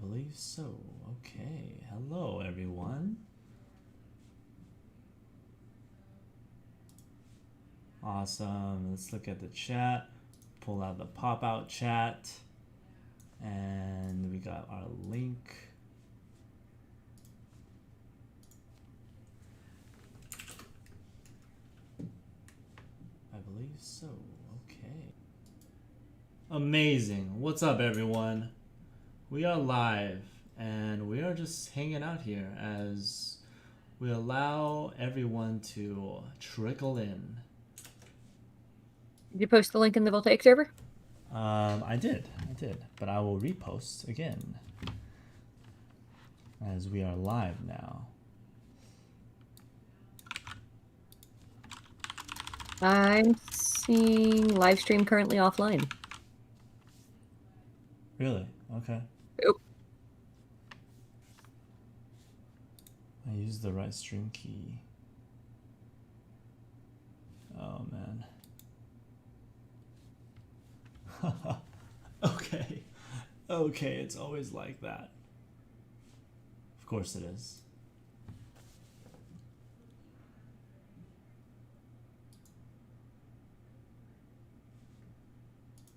believe so. Okay. Hello, everyone. Awesome. Let's look at the chat. Pull out the pop-out chat. And we got our link. I believe so. Okay. Amazing. What's up, everyone? We are live, and we are just hanging out here as we allow everyone to trickle in. Did you post the link in the Voltaic server? I did, but I will repost again as we are live now. I'm seeing live stream currently offline. Really? Okay. Oop. I used the right stream key. Oh man. Okay. Okay, it's always like that. Of course it is.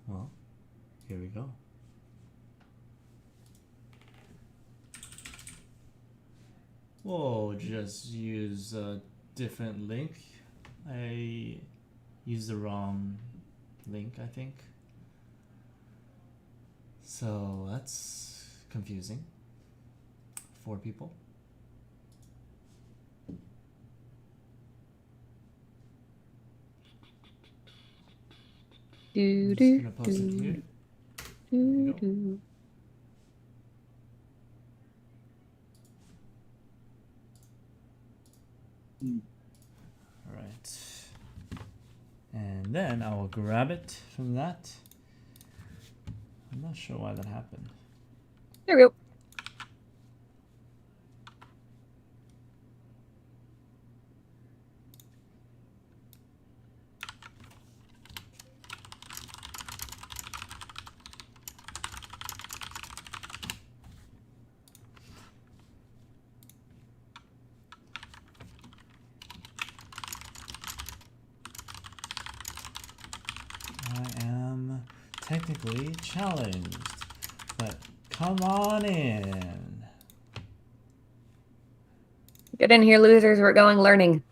Well, here we go. We'll just use a different link. I used the wrong link, I think. So that's confusing for people. I'm just gonna post it here. There you go. All right. And then I will grab it from that. I'm not sure why that happened. There we go. I am technically challenged, but come on in. Get in here, losers. We're going learning.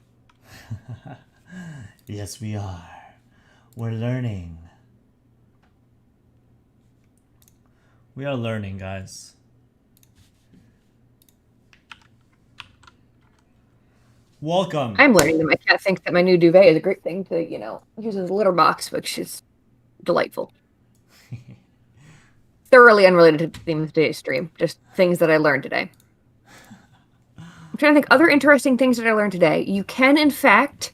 Yes, we are. We're learning. We are learning, guys. Welcome. I'm learning that my cat thinks that my new duvet is a great thing to, you know, use as a litter box, which is delightful. Thoroughly unrelated to the theme of today's stream. Just things that I learned today. I'm trying to think other interesting things that I learned today. You can, in fact,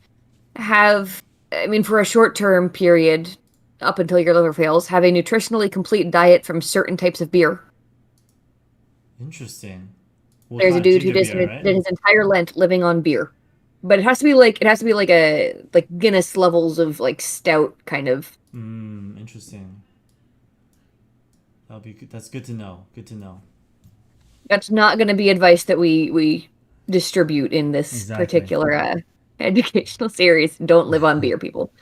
have, I mean, for a short-term period, up until your liver fails, have a nutritionally complete diet from certain types of beer. Interesting. What There's a kind of dude who ginger beer, did his entire Lent living on beer. But it has to be like a Guinness levels of like stout kind of. Interesting. That'll be good. That's good to know. Good to know. That's not going to be advice that we distribute in this Exactly. particular educational series. Don't live on beer, people.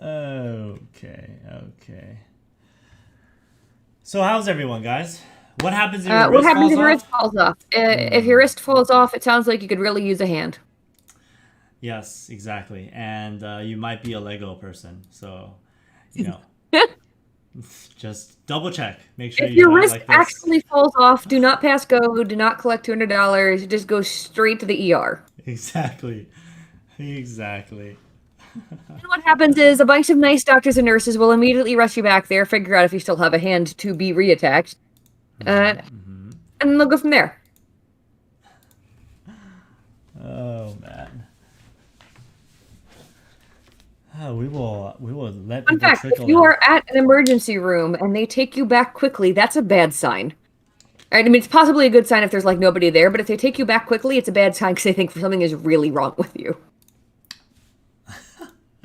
Okay. So how's everyone, guys? What happens if your What wrist happens falls if your off? wrist falls off? If your wrist falls off, it sounds like you could really use a hand. Yes, exactly. And you might be a Lego person, so you know, just double check. Make sure If you your don't wrist like this. actually falls off, do not pass go. Do not collect $200. Just go straight to the ER. Exactly. And what happens is a bunch of nice doctors and nurses will immediately rush you back there, figure out if you still have a hand to be reattached, and they'll go from there. Oh man. We will let Fun people fact, trickle if you in. are at an emergency room and they take you back quickly, that's a bad sign. All right, I mean, it's possibly a good sign if there's like nobody there, but if they take you back quickly, it's a bad sign because they think something is really wrong with you.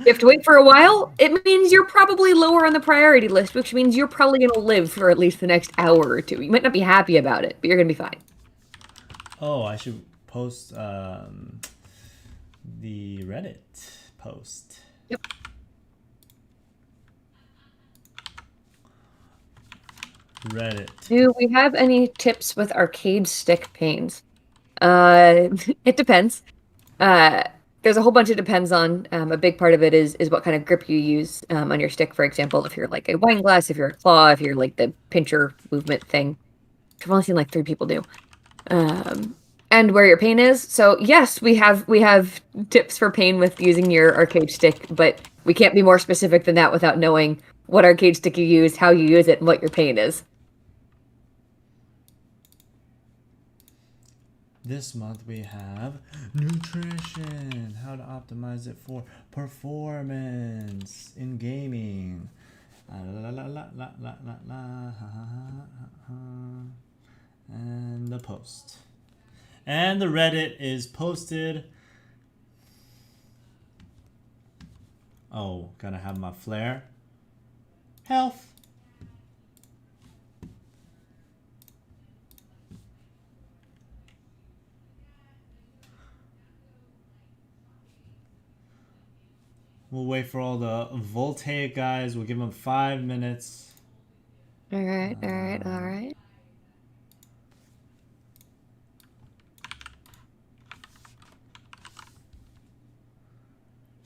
You have to wait for a while. It means you're probably lower on the priority list, which means you're probably going to live for at least the next hour or two. You might not be happy about it, but you're going to be fine. Oh, I should post the Reddit post. Yep. Reddit. Do we have any tips with arcade stick pains? It depends. There's a whole bunch it depends on. A big part of it is what kind of grip you use on your stick. For example, if you're like a wine glass, if you're a claw, if you're like the pincher movement thing. I've only seen like 3 people do. And where your pain is. So yes, we have tips for pain with using your arcade stick, but we can't be more specific than that without knowing what arcade stick you use, how you use it, and what your pain is. This month we have nutrition, how to optimize it for performance in gaming. And the post. And the Reddit is posted. Oh, gotta have my flair. Health. We'll wait for all the Voltaic guys. We'll give them 5 minutes. All right.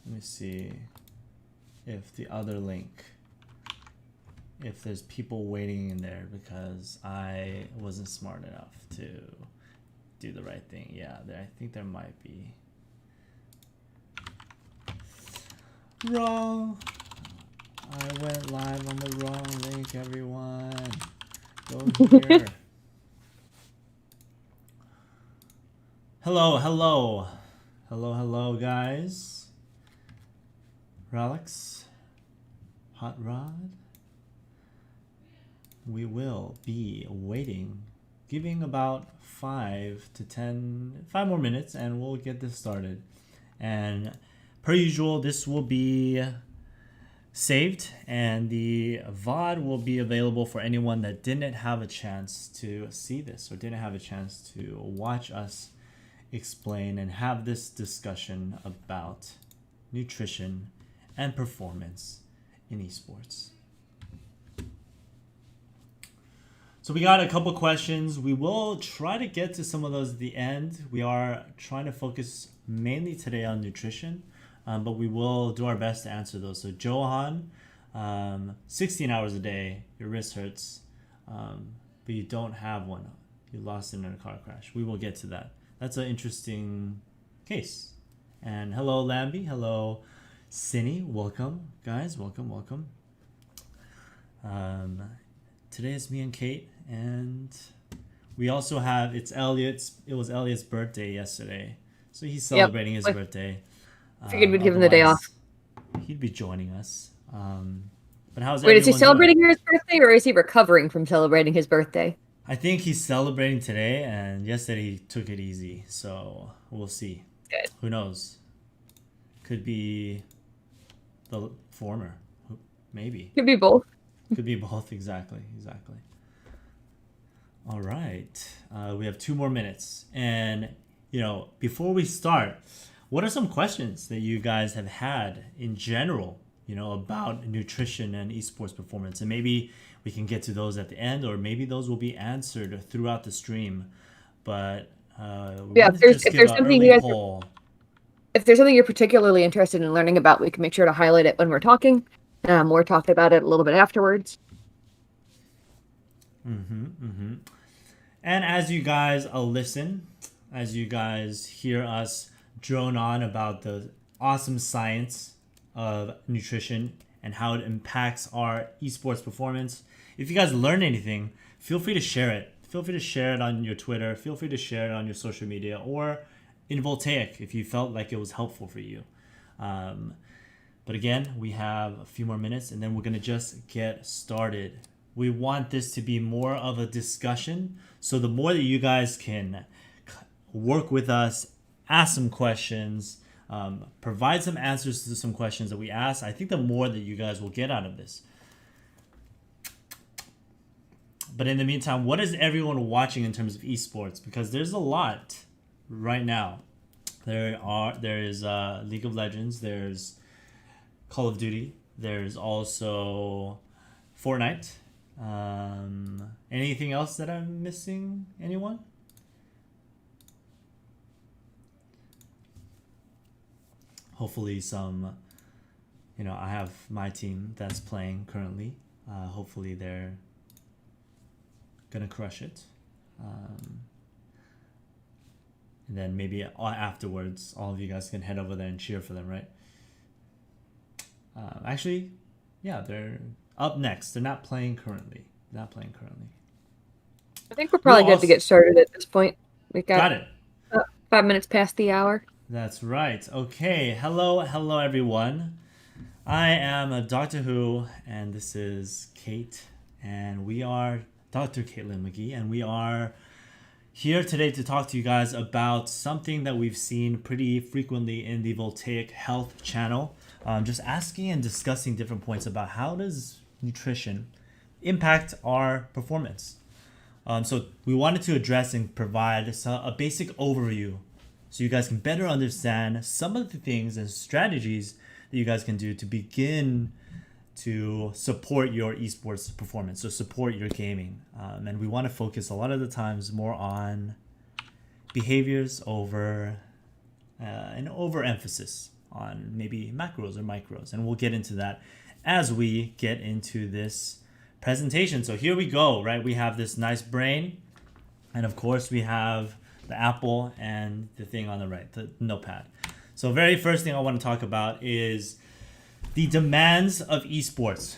Let me see if the other link, if there's people waiting in there, because I wasn't smart enough to do the right thing. Yeah, I think there might be. Wrong. I went live on the wrong link, everyone. Go here. Hello, guys. Relics, Hot Rod. We will be waiting, giving about 5 more minutes, and we'll get this started. And per usual, this will be saved, and the VOD will be available for anyone that didn't have a chance to see this or didn't have a chance to watch us explain and have this discussion about nutrition and performance in esports. So we got a couple questions. We will try to get to some of those at the end. We are trying to focus mainly today on nutrition, but we will do our best to answer those. So Johan, 16 hours a day, your wrist hurts, but you don't have one. You lost it in a car crash. We will get to that. That's an interesting case. And hello, Lambie. Hello, Cinny. Welcome, guys. Welcome. Today is me and Kate, and we also have, it was Elliot's birthday yesterday, so he's celebrating his birthday. Figured we'd give him the day off. He'd be joining us. But how's Wait, is he everyone celebrating doing? his birthday, or is he recovering from celebrating his birthday? I think he's celebrating today, and yesterday he took it easy, so we'll see. Good. Who knows? Could be the former. Maybe. Could be both. Could be both, exactly. All right. We have 2 more minutes. And, before we start, what are some questions that you guys have had in general, about nutrition and esports performance? And maybe we can get to those at the end, or maybe those will be answered throughout the stream. But if there's something you're particularly interested in learning about, we can make sure to highlight it when we're talking. We're talking about it a little bit afterwards. And as you guys listen, as you guys hear us drone on about the awesome science of nutrition and how it impacts our esports performance, if you guys learn anything, feel free to share it. Feel free to share it on your Twitter. Feel free to share it on your social media, or in Voltaic if you felt like it was helpful for you. But again, we have a few more minutes, and then we're going to just get started. We want this to be more of a discussion, so the more that you guys can work with us, ask some questions, provide some answers to some questions that we asked. I think the more that you guys will get out of this. But in the meantime, what is everyone watching in terms of esports? Because there's a lot right now. There is League of Legends, there's Call of Duty, there's also Fortnite. Anything else that I'm missing? Anyone? Hopefully some, I have my team that's playing currently. Hopefully they're gonna crush it. And then maybe afterwards, all of you guys can head over there and cheer for them, right? Actually, yeah, they're up next. They're not playing currently. I think we're probably good to get started at this point. We got it. 5 minutes past the hour. That's right. Okay. Hello, everyone. I am Dr. Who, and this is Kate, and we are Dr. Caitlin Mcgee, and we are here today to talk to you guys about something that we've seen pretty frequently in the Voltaic Health channel. Just asking and discussing different points about how does nutrition impact our performance. So we wanted to address and provide a basic overview so you guys can better understand some of the things and strategies that you guys can do to begin to support your esports performance, so support your gaming. And we want to focus a lot of the times more on behaviors over an overemphasis on maybe macros or micros. And we'll get into that as we get into this presentation. So here we go, right? We have this nice brain. And of course we have the apple and the thing on the right, the notepad. So very first thing I want to talk about is the demands of esports.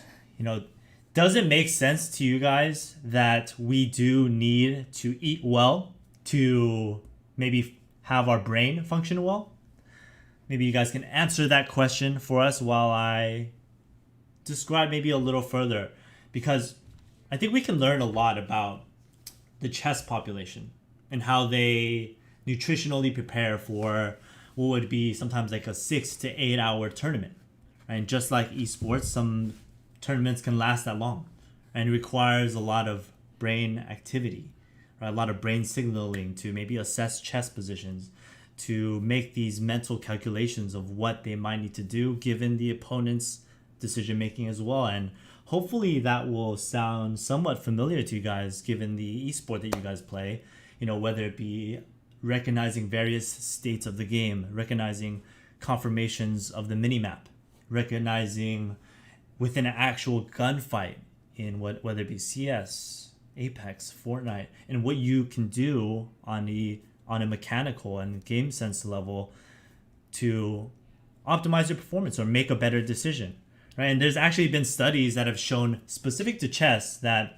Does it make sense to you guys that we do need to eat well to maybe have our brain function well? Maybe you guys can answer that question for us while I describe maybe a little further, because I think we can learn a lot about the chess population and how they nutritionally prepare for what would be sometimes like a 6 to 8 hour tournament. And just like esports, some tournaments can last that long, and it requires a lot of brain activity, right? A lot of brain signaling to maybe assess chess positions, to make these mental calculations of what they might need to do given the opponent's decision making as well. And hopefully that will sound somewhat familiar to you guys given the esport that you guys play, whether it be recognizing various states of the game, recognizing confirmations of the minimap, recognizing within an actual gunfight in whether it be CS, Apex, Fortnite, and what you can do on a mechanical and game sense level to optimize your performance or make a better decision, right? And there's actually been studies that have shown specific to chess that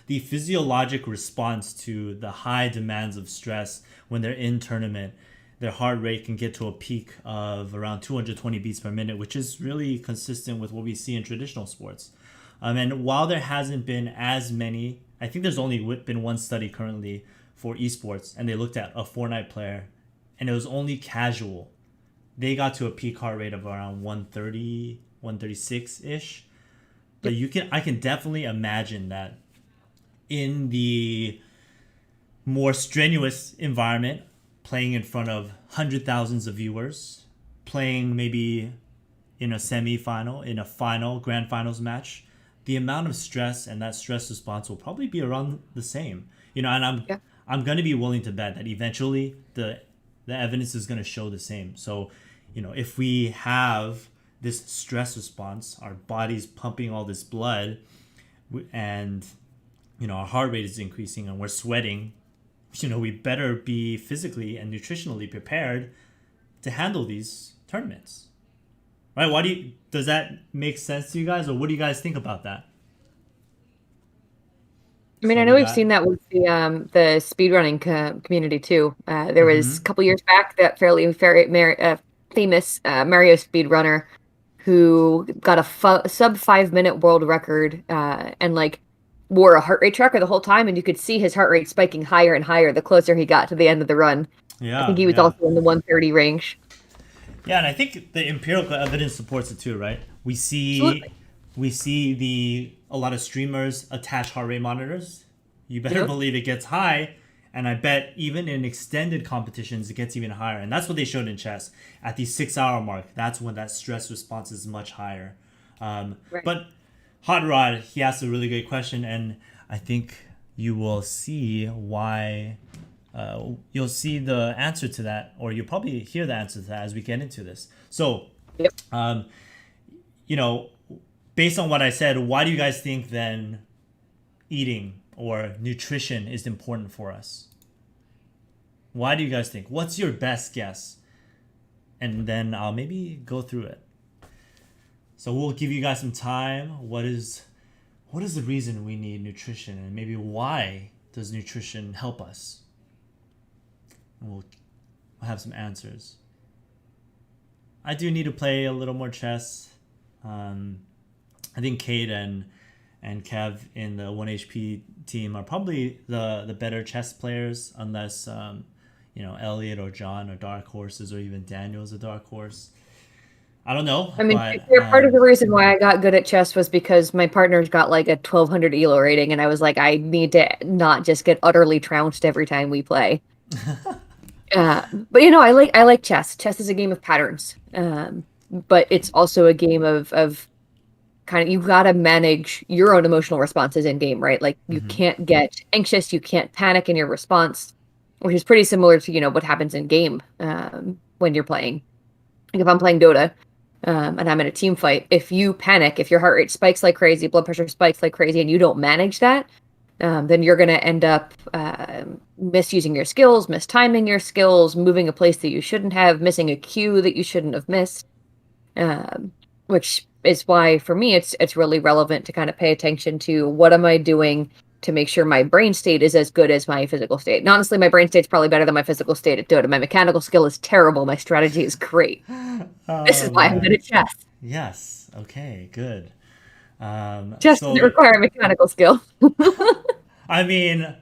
the physiologic response to the high demands of stress when they're in tournament, their heart rate can get to a peak of around 220 beats per minute, which is really consistent with what we see in traditional sports. And while there hasn't been as many, I think there's only been one study currently for esports, and they looked at a Fortnite player, and it was only casual. They got to a peak heart rate of around 130, 136-ish. But I can definitely imagine that in the more strenuous environment, playing in front of thousands of viewers, playing maybe in a semi-final, in a final, grand finals match, the amount of stress and that stress response will probably be around the same. And I'm going to be willing to bet that eventually the evidence is going to show the same. So, if we have this stress response, our body's pumping all this blood, and our heart rate is increasing and we're sweating, we better be physically and nutritionally prepared to handle these tournaments, right? Does that make sense to you guys, or what do you guys think about that? I mean, I know we've seen that with the speedrunning community too. There was a couple years back that fairly famous Mario speedrunner who got a sub 5 minute world record and wore a heart rate tracker the whole time, and you could see his heart rate spiking higher and higher the closer he got to the end of the run. I think he was also in the 130 range. Yeah, and I think the empirical evidence supports it too, right? We see Absolutely. a lot of streamers attach heart rate monitors. You better Yep. believe it gets high, and I bet even in extended competitions it gets even higher. And that's what they showed in chess. At the 6 hour mark, that's when that stress response is much higher. Right. But Hot Rod, he asked a really great question, and I think you will see why. You'll see the answer to that, or you'll probably hear the answer to that as we get into this. So, Yep. you know, based on what I said, why do you guys think then eating or nutrition is important for us? Why do you guys think? What's your best guess? And then I'll maybe go through it. So we'll give you guys some time. What is the reason we need nutrition, and maybe why does nutrition help us? And we'll have some answers. I do need to play a little more chess. I think Kate and Kev in the 1HP team are probably the better chess players, unless Elliot or John are dark horses, or even Daniel's a dark horse. I don't know. I mean, But part of the reason why I got good at chess was because my partner's got like a 1200 ELO rating, and I was like, I need to not just get utterly trounced every time we play. But I like chess. Chess is a game of patterns, but it's also a game of kind of, you gotta manage your own emotional responses in game, right? Like you can't get anxious, you can't panic in your response, which is pretty similar to what happens in game when you're playing. Like if I'm playing Dota. And I'm in a team fight, if you panic, if your heart rate spikes like crazy, blood pressure spikes like crazy, and you don't manage that, then you're going to end up misusing your skills, mistiming your skills, moving a place that you shouldn't have, missing a cue that you shouldn't have missed, which is why, for me, it's really relevant to kind of pay attention to what am I doing to make sure my brain state is as good as my physical state. And honestly, my brain state's probably better than my physical state at Dota. My mechanical skill is terrible. My strategy is great. This is why I'm good at chess. Yes. Okay. Good. Chess doesn't require mechanical skill. I mean,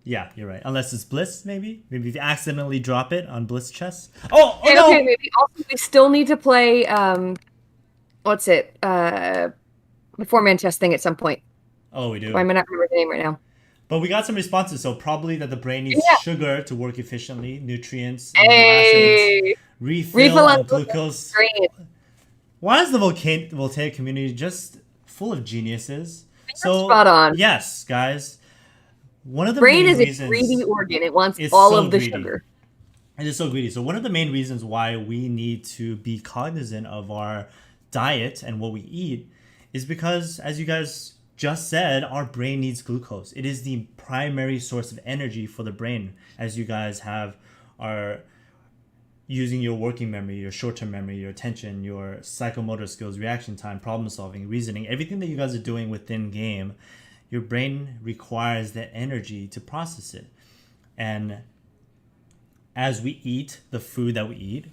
yeah, you're right. Unless it's Bliss, maybe. Maybe if you accidentally drop it on Bliss chess. Oh no! Okay, maybe. Also, we still need to play. What's it? The 4-man chess thing at some point. Oh, we do. Why am I not remembering the name right now? But we got some responses, so probably that the brain needs sugar to work efficiently, nutrients, Hey! acids, refill on glucose. Why is the voltaic community just full of geniuses? So spot on. Yes, guys. One of the brain main is reasons, a greedy organ. It wants all of the sugar. It is so greedy. So one of the main reasons why we need to be cognizant of our diet and what we eat is because, as you guys just said, our brain needs glucose. It is the primary source of energy for the brain, as you guys are using your working memory, your short-term memory, your attention, your psychomotor skills, reaction time, problem solving, reasoning, everything that you guys are doing within game. Your brain requires that energy to process it. And as we eat the food that we eat,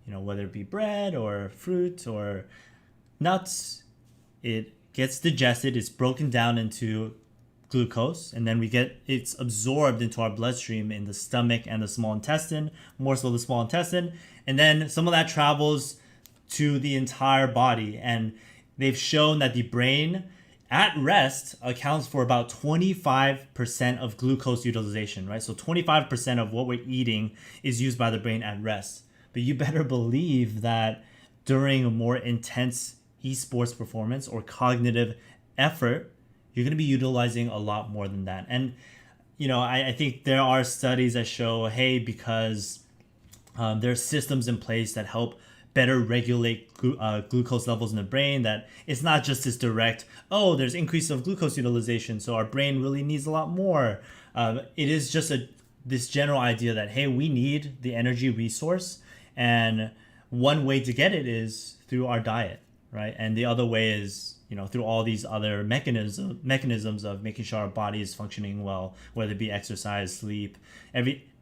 whether it be bread or fruit or nuts, it gets digested, it's broken down into glucose, and then it's absorbed into our bloodstream in the stomach and the small intestine, more so the small intestine, and then some of that travels to the entire body. And they've shown that the brain at rest accounts for about 25% of glucose utilization, right? So 25% of what we're eating is used by the brain at rest. But you better believe that during a more intense esports performance or cognitive effort, you're going to be utilizing a lot more than that. And I think there are studies that show, hey, because there are systems in place that help better regulate glucose levels in the brain, that it's not just this direct, there's increase of glucose utilization, so our brain really needs a lot more. It is just this general idea that, hey, we need the energy resource, and one way to get it is through our diet, right? And the other way is through all these other mechanisms of making sure our body is functioning well, whether it be exercise, sleep,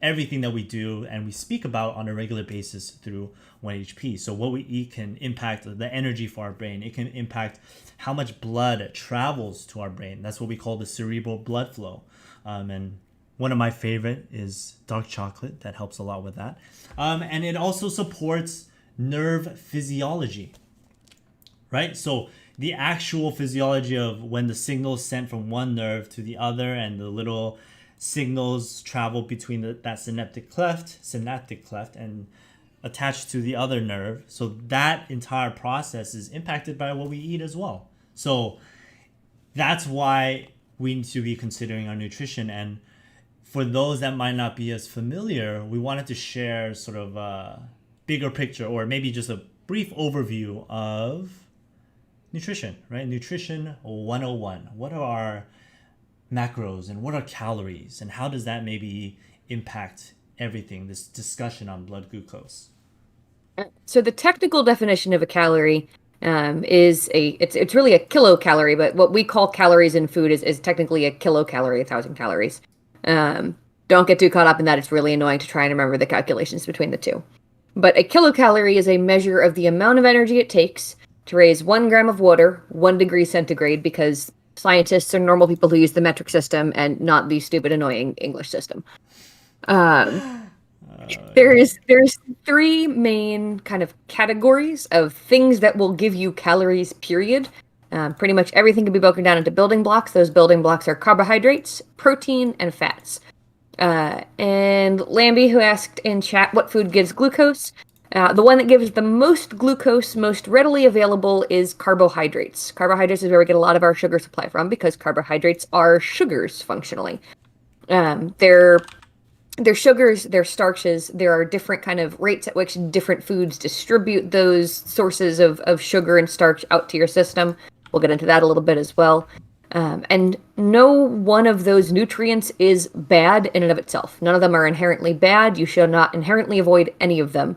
everything that we do and we speak about on a regular basis through 1HP. So what we eat can impact the energy for our brain. It can impact how much blood travels to our brain. That's what we call the cerebral blood flow. And one of my favorite is dark chocolate. That helps a lot with that. And it also supports nerve physiology, right? So the actual physiology of when the signal is sent from one nerve to the other and the little signals travel between that synaptic cleft and attached to the other nerve. So that entire process is impacted by what we eat as well. So that's why we need to be considering our nutrition. And for those that might not be as familiar, we wanted to share sort of a bigger picture, or maybe just a brief overview of nutrition, right? Nutrition 101. What are our macros and what are calories, and how does that maybe impact everything, this discussion on blood glucose? So the technical definition of a calorie it's really a kilocalorie, but what we call calories in food is technically a kilocalorie, 1,000 calories. Don't get too caught up in that. It's really annoying to try and remember the calculations between the two. But a kilocalorie is a measure of the amount of energy it takes to raise 1 gram of water 1 degree centigrade, because scientists are normal people who use the metric system and not the stupid, annoying English system. There's 3 main kind of categories of things that will give you calories, period. Pretty much everything can be broken down into building blocks. Those building blocks are carbohydrates, protein, and fats. And Lambie, who asked in chat what food gives glucose, the one that gives the most glucose, most readily available, is carbohydrates. Carbohydrates is where we get a lot of our sugar supply from, because carbohydrates are sugars functionally. They're sugars, they're starches. There are different kind of rates at which different foods distribute those sources of sugar and starch out to your system. We'll get into that a little bit as well. And no one of those nutrients is bad in and of itself. None of them are inherently bad. You should not inherently avoid any of them.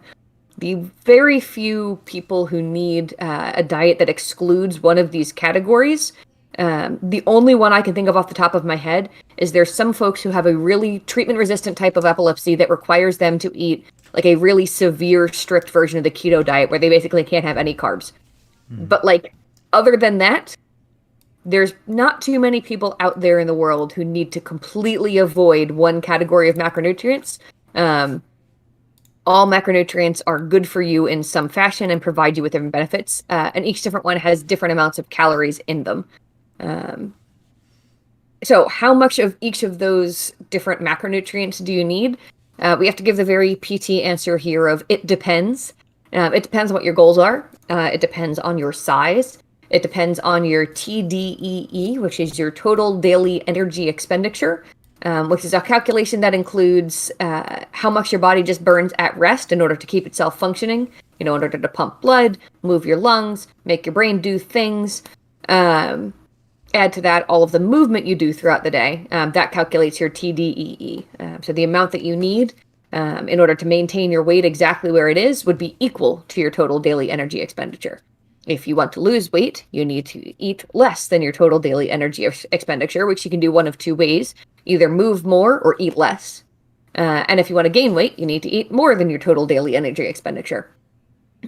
The very few people who need a diet that excludes one of these categories, the only one I can think of off the top of my head is there's some folks who have a really treatment-resistant type of epilepsy that requires them to eat like a really severe, strict version of the keto diet where they basically can't have any carbs. But like, other than that, there's not too many people out there in the world who need to completely avoid one category of macronutrients. All macronutrients are good for you in some fashion and provide you with different benefits, and each different one has different amounts of calories in them. So how much of each of those different macronutrients do you need? We have to give the very PT answer here of it depends. It depends on what your goals are. It depends on your size. It depends on your TDEE, which is your total daily energy expenditure, which is a calculation that includes how much your body just burns at rest in order to keep itself functioning, in order to pump blood, move your lungs, make your brain do things. Add to that all of the movement you do throughout the day. That calculates your TDEE. So the amount that you need in order to maintain your weight exactly where it is would be equal to your total daily energy expenditure. If you want to lose weight, you need to eat less than your total daily energy expenditure, which you can do one of 2 ways. Either move more or eat less. And if you want to gain weight, you need to eat more than your total daily energy expenditure.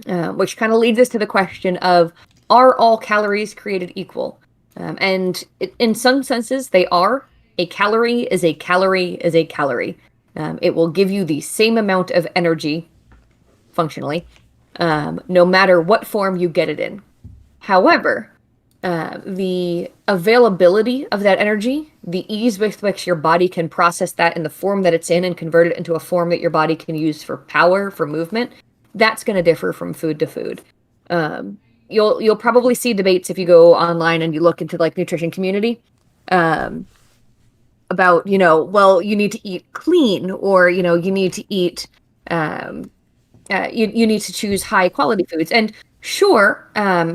Which kind of leads us to the question of, are all calories created equal? And in some senses, they are. A calorie is a calorie is a calorie. It will give you the same amount of energy, functionally, no matter what form you get it in. However, the availability of that energy, the ease with which your body can process that in the form that it's in and convert it into a form that your body can use for power, for movement, that's going to differ from food to food. You'll probably see debates if you go online and you look into like nutrition community about, well, you need to eat clean, or, you need to eat, you need to choose high quality foods. And sure,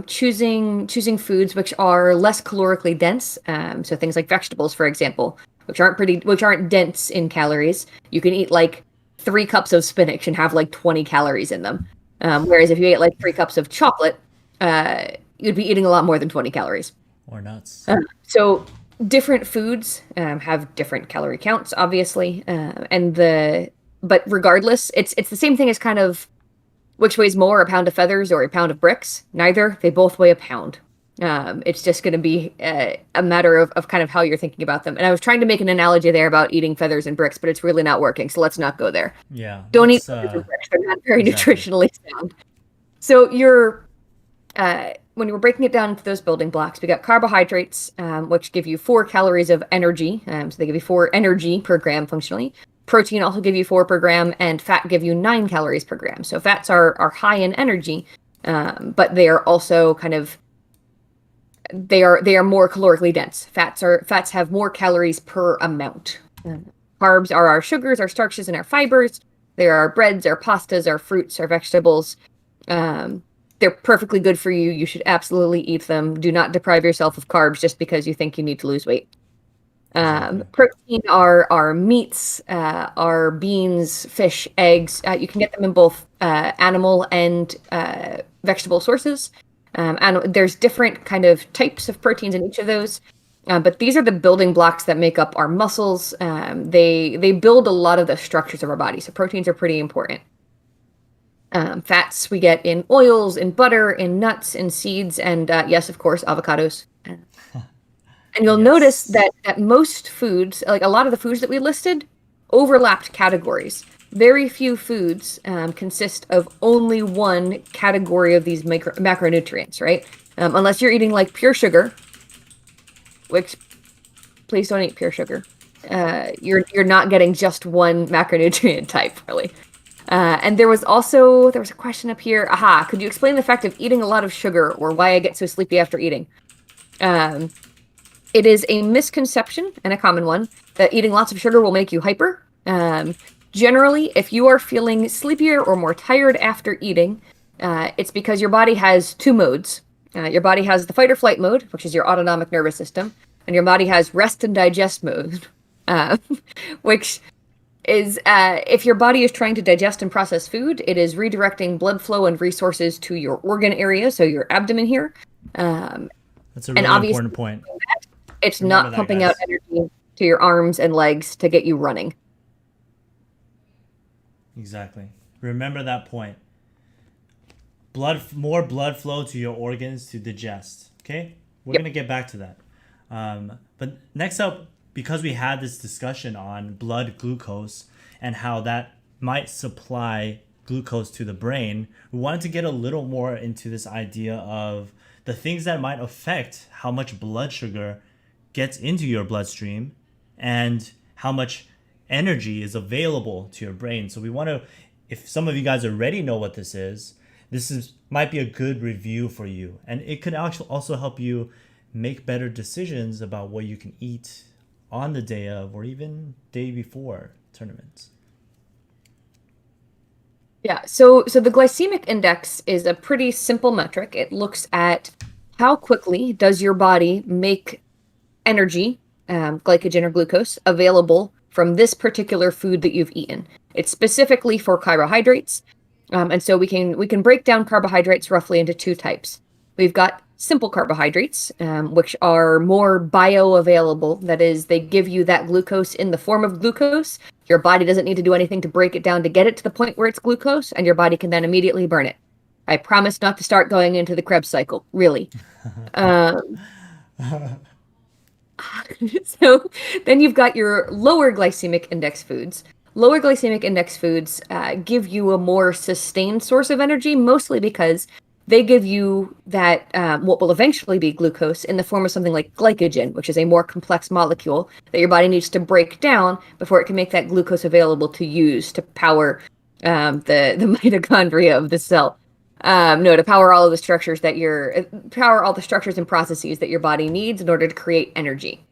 choosing foods which are less calorically dense, so things like vegetables, for example, which aren't dense in calories. You can eat like 3 cups of spinach and have like 20 calories in them. Whereas if you ate like 3 cups of chocolate, you'd be eating a lot more than 20 calories. Or nuts. So different foods have different calorie counts, obviously, but regardless, it's the same thing as kind of which weighs more, a pound of feathers or a pound of bricks. Neither. They both weigh a pound. It's just going to be a matter of kind of how you're thinking about them. And I was trying to make an analogy there about eating feathers and bricks, but it's really not working. So let's not go there. Yeah. Don't eat feathers and bricks. They're not very nutritionally sound. So when we're breaking it down into those building blocks, we got carbohydrates, which give you 4 calories of energy. So they give you 4 energy per gram functionally. Protein also give you 4 per gram, and fat give you 9 calories per gram. So fats are high in energy, but they are also they are more calorically dense. Fats have more calories per amount. Carbs are our sugars, our starches, and our fibers. There are breads, our pastas, our fruits, our vegetables. They're perfectly good for you. You should absolutely eat them. Do not deprive yourself of carbs just because you think you need to lose weight. Protein are meats, are beans, fish, eggs. You can get them in both animal and vegetable sources. And there's different kind of types of proteins in each of those. But these are the building blocks that make up our muscles. They build a lot of the structures of our body. So proteins are pretty important. Fats we get in oils, in butter, in nuts, in seeds, and yes, of course, avocados. And you'll notice that most foods, like a lot of the foods that we listed, overlapped categories. Very few foods consist of only one category of these macronutrients, right? Unless you're eating like pure sugar, which please don't eat pure sugar. You're not getting just one macronutrient type, really. And there was a question up here. Aha, could you explain the fact of eating a lot of sugar or why I get so sleepy after eating? It is a misconception, and a common one, that eating lots of sugar will make you hyper. Generally, if you are feeling sleepier or more tired after eating, it's because your body has 2 modes. Your body has the fight or flight mode, which is your autonomic nervous system, and your body has rest and digest mode, which is if your body is trying to digest and process food, it is redirecting blood flow and resources to your organ area, so your abdomen here. That's a really important point. It's not pumping out energy to your arms and legs to get you running. Exactly. Remember that point. More blood flow to your organs to digest. Okay? We're going to get back to that. But next up, because we had this discussion on blood glucose and how that might supply glucose to the brain, we wanted to get a little more into this idea of the things that might affect how much blood sugar gets into your bloodstream and how much energy is available to your brain. So we want to, if some of you guys already know what this is might be a good review for you. And it could actually also help you make better decisions about what you can eat on the day of or even day before tournaments. Yeah, so the glycemic index is a pretty simple metric. It looks at how quickly does your body make energy, glycogen or glucose, available from this particular food that you've eaten. It's specifically for carbohydrates, and so we can break down carbohydrates roughly into 2 types. We've got simple carbohydrates, which are more bioavailable. That is, they give you that glucose in the form of glucose. Your body doesn't need to do anything to break it down to get it to the point where it's glucose, and your body can then immediately burn it. I promise not to start going into the Krebs cycle, really. So then you've got your lower glycemic index foods. Lower glycemic index foods give you a more sustained source of energy, mostly because they give you that what will eventually be glucose in the form of something like glycogen, which is a more complex molecule that your body needs to break down before it can make that glucose available to use to power the mitochondria of the cell. To power all of the structures power all the structures and processes that your body needs in order to create energy.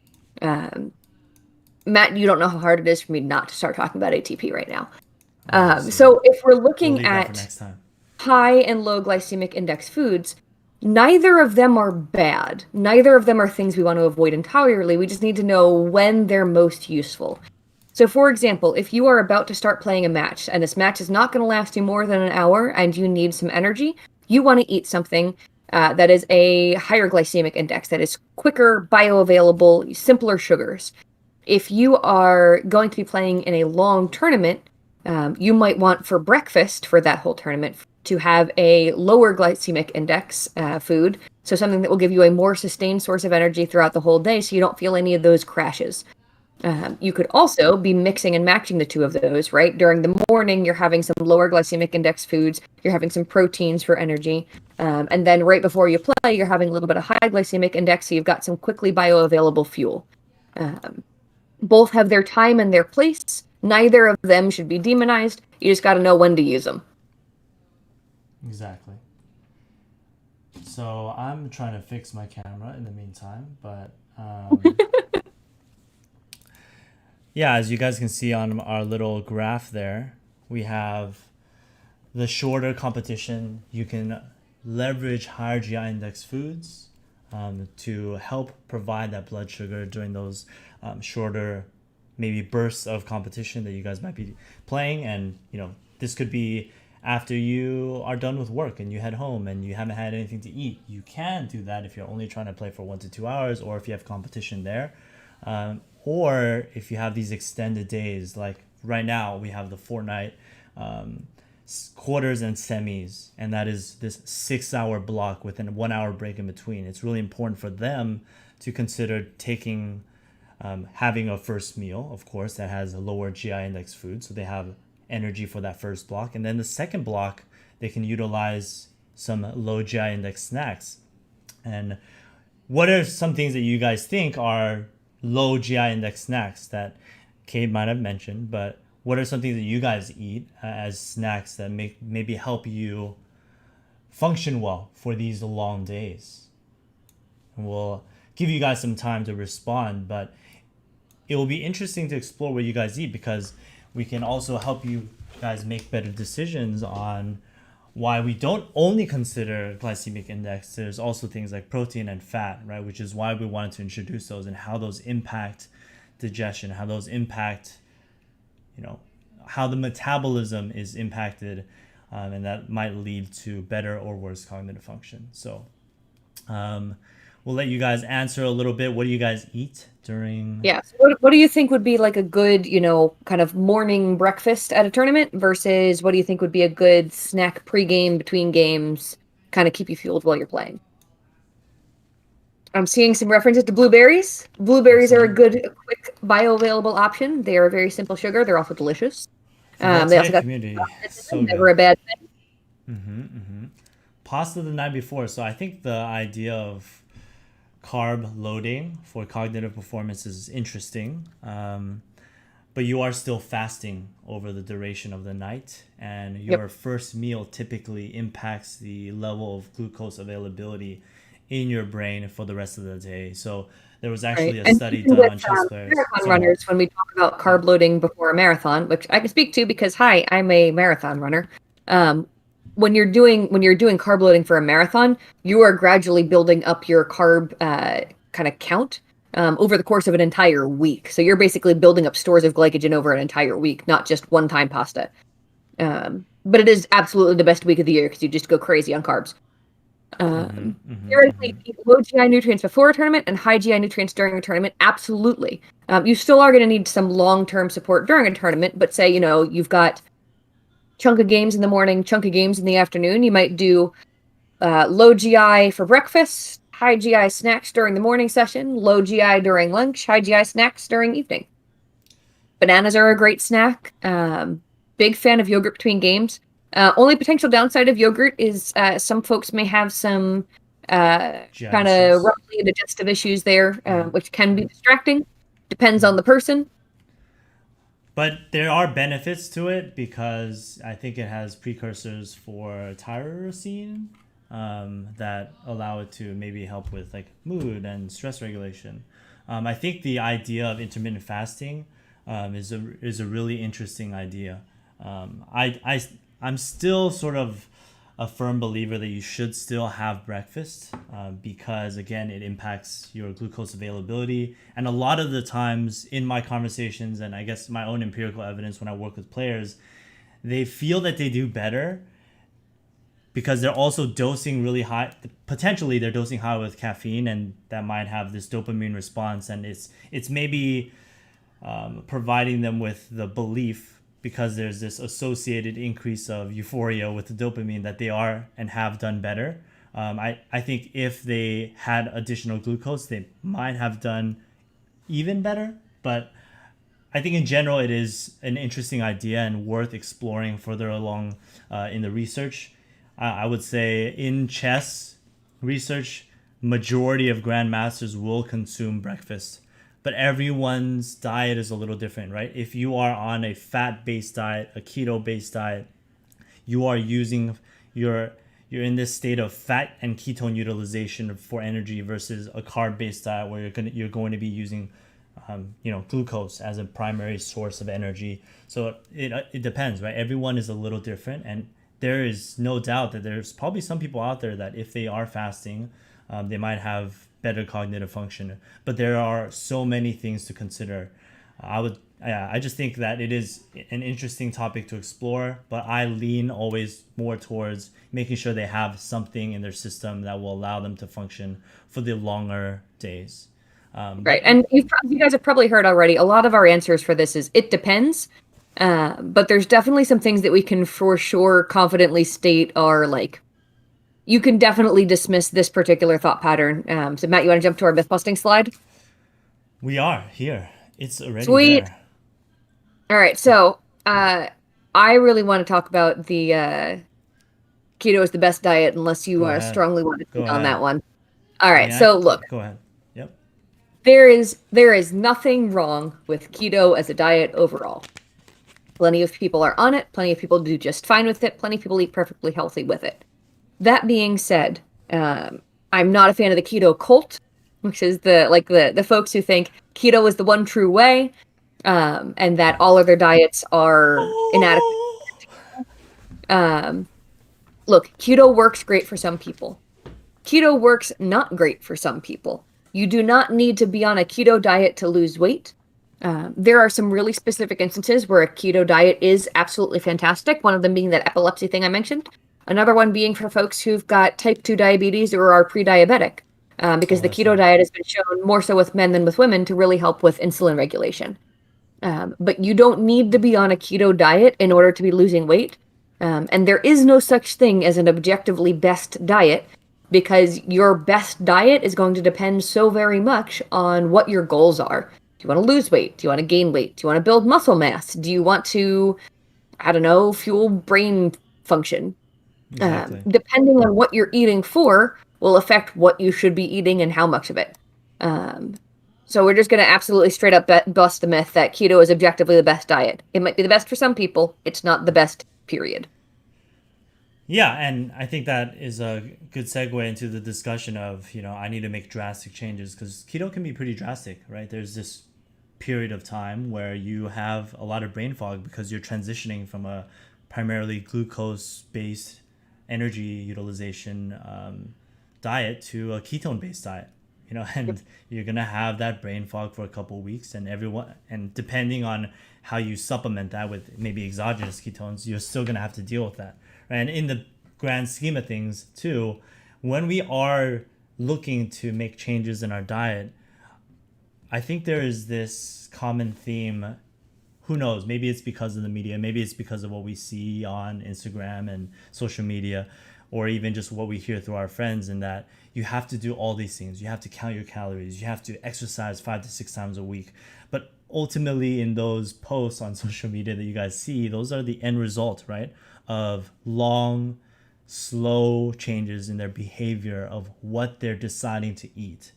Matt, you don't know how hard it is for me not to start talking about ATP right now. So if we're looking at high and low glycemic index foods, neither of them are bad. Neither of them are things we want to avoid entirely. We just need to know when they're most useful. So for example, if you are about to start playing a match and this match is not going to last you more than an hour and you need some energy, you want to eat something that is a higher glycemic index, that is quicker, bioavailable, simpler sugars. If you are going to be playing in a long tournament, you might want for breakfast for that whole tournament to have a lower glycemic index food, so something that will give you a more sustained source of energy throughout the whole day so you don't feel any of those crashes. You could also be mixing and matching the two of those, right? During the morning, you're having some lower glycemic index foods, you're having some proteins for energy. And then right before you play, you're having a little bit of high glycemic index, so you've got some quickly bioavailable fuel. Both have their time and their place. Neither of them should be demonized. You just got to know when to use them. Exactly. So I'm trying to fix my camera in the meantime, but yeah, as you guys can see on our little graph there, we have the shorter competition. You can leverage higher GI index foods to help provide that blood sugar during those shorter maybe bursts of competition that you guys might be playing. And this could be after you are done with work and you head home and you haven't had anything to eat. You can do that if you're only trying to play for 1 to 2 hours, or if you have competition there, or if you have these extended days. Like right now we have the Fortnite quarters and semis, and that is this 6-hour block with a 1 hour break in between. It's really important for them to consider taking having a first meal, of course, that has a lower GI index food, so they have energy for that first block. And then the second block, they can utilize some low GI index snacks. And what are some things that you guys think are low GI index snacks that Kate might have mentioned, but what are some things that you guys eat as snacks that maybe help you function well for these long days? And we'll give you guys some time to respond, but it will be interesting to explore what you guys eat, because we can also help you guys make better decisions on why we don't only consider glycemic index. There's also things like protein and fat, right? Which is why we wanted to introduce those and how those impact digestion, how those impact, how the metabolism is impacted, and that might lead to better or worse cognitive function. So we'll let you guys answer a little bit. What do you guys eat during? Yeah. So what do you think would be like a good, kind of morning breakfast at a tournament versus what do you think would be a good snack pregame, between games, kind of keep you fueled while you're playing? I'm seeing some references to blueberries. Blueberries are a good, quick, bioavailable option. They are a very simple sugar. They're also delicious. The They also Voltaic got community, so never good. a bad thing. Pasta the night before. So I think the idea of carb loading for cognitive performance is interesting. But you are still fasting over the duration of the night, and your first meal typically impacts the level of glucose availability in your brain for the rest of the day. So there was actually a study done on chess players. Marathon runners, when we talk about carb loading before a marathon, which I can speak to because hi, I'm a marathon runner. When you're doing carb loading for a marathon, you are gradually building up your carb kind of count over the course of an entire week. So you're basically building up stores of glycogen over an entire week, not just one-time pasta. But it is absolutely the best week of the year because you just go crazy on carbs. Theoretically, eat low GI nutrients before a tournament and high GI nutrients during a tournament. Absolutely. You still are going to need some long-term support during a tournament, but say, you've got chunk of games in the morning, chunk of games in the afternoon. You might do low GI for breakfast, high GI snacks during the morning session, low GI during lunch, high GI snacks during evening. Bananas are a great snack. Big fan of yogurt between games. Only potential downside of yogurt is some folks may have some kind of roughly digestive issues there, which can be distracting. Depends on the person. But there are benefits to it because I think it has precursors for tyrosine that allow it to maybe help with like mood and stress regulation. I think the idea of intermittent fasting is a really interesting idea. I'm still sort of a firm believer that you should still have breakfast because, again, it impacts your glucose availability. And a lot of the times in my conversations, and I guess my own empirical evidence when I work with players, they feel that they do better because they're also dosing really high. Potentially, they're dosing high with caffeine, and that might have this dopamine response. And it's maybe providing them with the belief, because there's this associated increase of euphoria with the dopamine, that they are and have done better. I think if they had additional glucose, they might have done even better. But I think in general it is an interesting idea and worth exploring further along in the research. I would say in chess research, majority of grandmasters will consume breakfast, but everyone's diet is a little different, right? If you are on a fat-based diet, a keto-based diet, you are using you're in this state of fat and ketone utilization for energy versus a carb-based diet where you're going to be using glucose as a primary source of energy. So it depends, right? Everyone is a little different, and there is no doubt that there's probably some people out there that if they are fasting, they might have better cognitive function. But there are so many things to consider. I just think that it is an interesting topic to explore, but I lean always more towards making sure they have something in their system that will allow them to function for the longer days. Right. And you guys have probably heard already, a lot of our answers for this is it depends. But there's definitely some things that we can for sure confidently state are like, you can definitely dismiss this particular thought pattern. So Matt, you want to jump to our myth busting slide? We are here. It's already Sweet. there. All right. So I really want to talk about the keto is the best diet unless you strongly want to speak on that one. All right. So look. Go ahead. Yep. There is nothing wrong with keto as a diet overall. Plenty of people are on it. Plenty of people do just fine with it. Plenty of people eat perfectly healthy with it. That being said, I'm not a fan of the keto cult, which is the folks who think keto is the one true way, and that all other diets are inadequate. Look, keto works great for some people. Keto works not great for some people. You do not need to be on a keto diet to lose weight. There are some really specific instances where a keto diet is absolutely fantastic. One of them being that epilepsy thing I mentioned. Another one being for folks who've got type 2 diabetes or are pre-diabetic, because the keto diet has been shown more so with men than with women to really help with insulin regulation. But you don't need to be on a keto diet in order to be losing weight. And there is no such thing as an objectively best diet, because your best diet is going to depend so very much on what your goals are. Do you want to lose weight? Do you want to gain weight? Do you want to build muscle mass? Do you want to, fuel brain function? Exactly. Depending on what you're eating for will affect what you should be eating and how much of it. So we're just going to absolutely straight up bust the myth that keto is objectively the best diet. It might be the best for some people. It's not the best, period. Yeah, and I think that is a good segue into the discussion of, I need to make drastic changes, because keto can be pretty drastic, right? There's this period of time where you have a lot of brain fog because you're transitioning from a primarily glucose-based energy utilization diet to a ketone-based diet, and you're going to have that brain fog for a couple of weeks, and depending on how you supplement that with maybe exogenous ketones, you're still going to have to deal with that. And in the grand scheme of things, too, when we are looking to make changes in our diet, I think there is this common theme. Who knows? Maybe it's because of the media. Maybe it's because of what we see on Instagram and social media, or even just what we hear through our friends, in that you have to do all these things. You have to count your calories. You have to exercise 5 to 6 times a week. But ultimately, in those posts on social media that you guys see, those are the end result, right? Of long, slow changes in their behavior of what they're deciding to eat.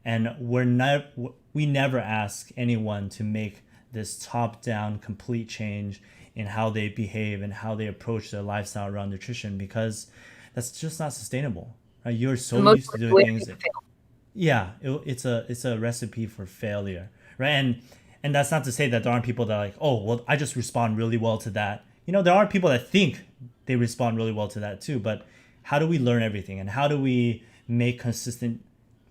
And we never ask anyone to make this top-down complete change in how they behave and how they approach their lifestyle around nutrition, because that's just not sustainable. Right? You're so used to doing things. It's a recipe for failure, right? And that's not to say that there aren't people that are like, oh, well, I just respond really well to that. There are people that think they respond really well to that too, but how do we learn everything, and how do we make consistent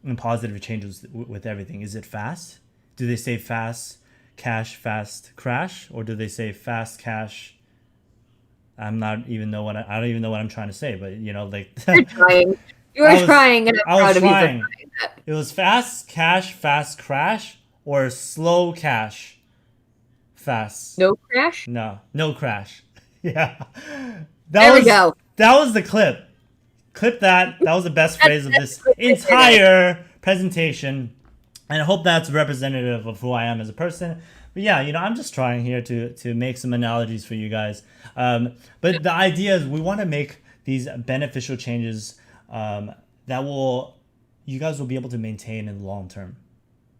and positive changes with everything? Is it fast? Do they say fast cash, fast crash, or do they say fast cash? I don't even know what I'm trying to say, but you're trying. You were trying, and I'm proud of you for trying that. It was fast cash, fast crash, or slow cash, fast. No crash? No crash. Yeah. There we go. That was the clip. Clip that. That was the best phrase of this entire presentation. And I hope that's representative of who I am as a person. But yeah, I'm just trying here to make some analogies for you guys. But the idea is we want to make these beneficial changes that will you guys will be able to maintain in the long term.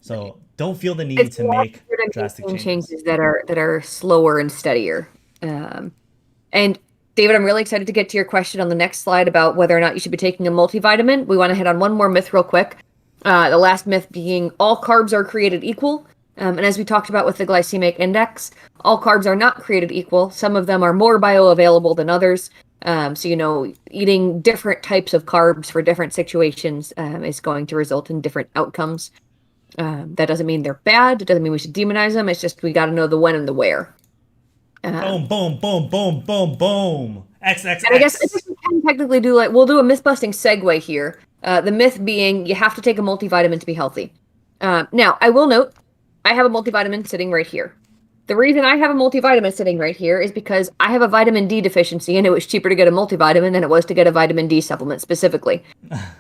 So don't feel the need It's to make drastic changes. changes that are slower and steadier. And David, I'm really excited to get to your question on the next slide about whether or not you should be taking a multivitamin. We want to hit on one more myth real quick. The last myth being all carbs are created equal. And as we talked about with the glycemic index, all carbs are not created equal. Some of them are more bioavailable than others. So, eating different types of carbs for different situations is going to result in different outcomes. That doesn't mean they're bad. It doesn't mean we should demonize them. It's just we got to know the when and the where. Boom, boom, boom, boom, boom, boom. X, X, And I guess X. we can technically we'll do a myth-busting segue here. The myth being you have to take a multivitamin to be healthy. Now, I will note, I have a multivitamin sitting right here. The reason I have a multivitamin sitting right here is because I have a vitamin D deficiency, and it was cheaper to get a multivitamin than it was to get a vitamin D supplement specifically.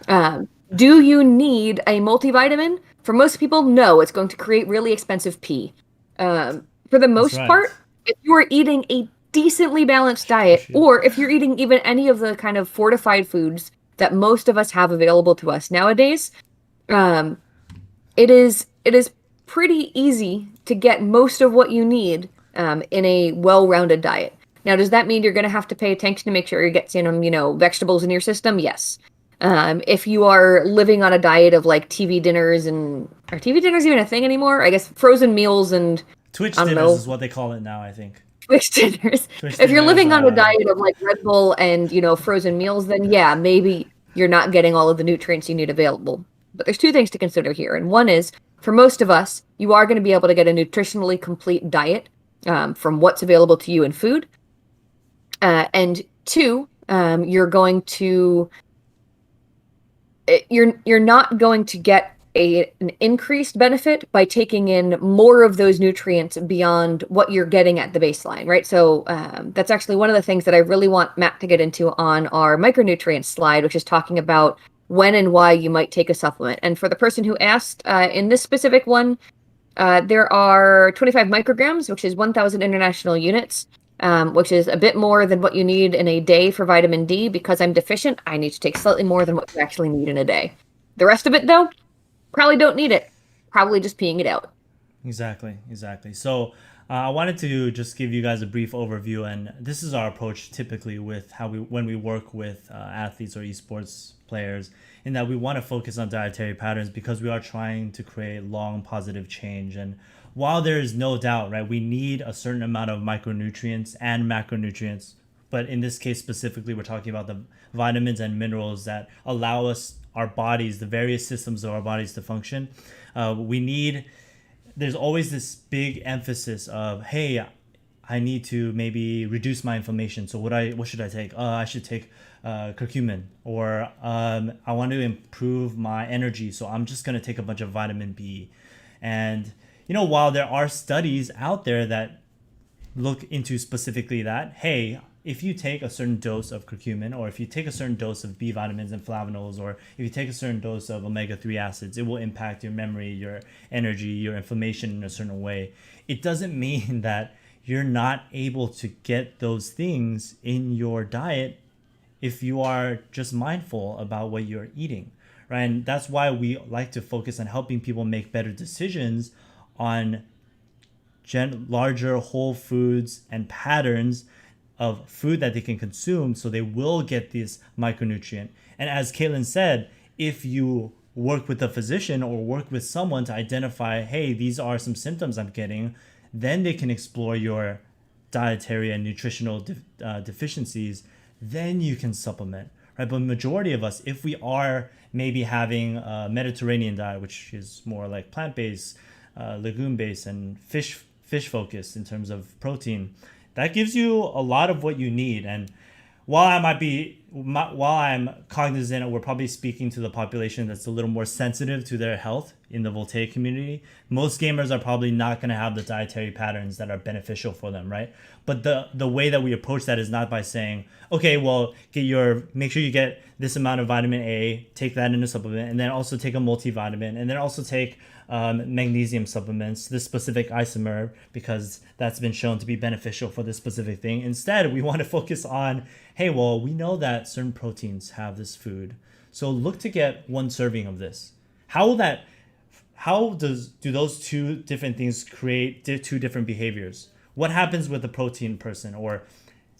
Do you need a multivitamin? For most people, no. It's going to create really expensive pee. For the most part, if you are eating a decently balanced diet, or if you're eating even any of the kind of fortified foods that most of us have available to us nowadays, it is pretty easy to get most of what you need in a well-rounded diet. Now, does that mean you're going to have to pay attention to make sure you're getting vegetables in your system? Yes. If you are living on a diet of like TV dinners, and are TV dinners even a thing anymore? I guess frozen meals and Twitch dinners is what they call it now, I think. Twitch dinners. If you're living on a diet of like Red Bull and, frozen meals, then yeah, maybe you're not getting all of the nutrients you need available. But there's two things to consider here. And one is, for most of us, you are going to be able to get a nutritionally complete diet from what's available to you in food. And two, you're not going to get an increased benefit by taking in more of those nutrients beyond what you're getting at the baseline, right? So that's actually one of the things that I really want Matt to get into on our micronutrient slide, which is talking about when and why you might take a supplement. And for the person who asked, in this specific one, there are 25 micrograms, which is 1,000 international units, which is a bit more than what you need in a day for vitamin D. Because I'm deficient, I need to take slightly more than what you actually need in a day. The rest of it, though, probably don't need it. Probably just peeing it out. Exactly. So I wanted to just give you guys a brief overview, and this is our approach typically with when we work with athletes or esports players, in that we want to focus on dietary patterns because we are trying to create long positive change. And while there is no doubt, right, we need a certain amount of micronutrients and macronutrients, but in this case specifically, we're talking about the vitamins and minerals that allow us, our bodies, the various systems of our bodies to function. There's always this big emphasis of, hey, I need to maybe reduce my inflammation. So what should I take? I should take curcumin, or I want to improve my energy, so I'm just going to take a bunch of vitamin B. And while there are studies out there that look into specifically that, hey, if you take a certain dose of curcumin, or if you take a certain dose of B vitamins and flavonols, or if you take a certain dose of omega-3 acids, it will impact your memory, your energy, your inflammation in a certain way. It doesn't mean that you're not able to get those things in your diet if you are just mindful about what you're eating, right? And that's why we like to focus on helping people make better decisions on larger whole foods and patterns of food that they can consume, so they will get this micronutrient. And as Caitlin said, if you work with a physician or work with someone to identify, hey, these are some symptoms I'm getting, then they can explore your dietary and nutritional deficiencies. Then you can supplement, right? But majority of us, if we are maybe having a Mediterranean diet, which is more like plant-based, legume-based, and fish focused in terms of protein, that gives you a lot of what you need. And while while I'm cognizant, we're probably speaking to the population that's a little more sensitive to their health in the Voltaic community. Most gamers are probably not going to have the dietary patterns that are beneficial for them, right? But the way that we approach that is not by saying, okay, well, make sure you get this amount of vitamin A, take that in a supplement, and then also take a multivitamin, and then also take magnesium supplements, this specific isomer, because that's been shown to be beneficial for this specific thing. Instead, we want to focus on, hey, well, we know that certain proteins have this food, so look to get 1 serving of this. How do those 2 different things create 2 different behaviors? What happens with the protein person? Or,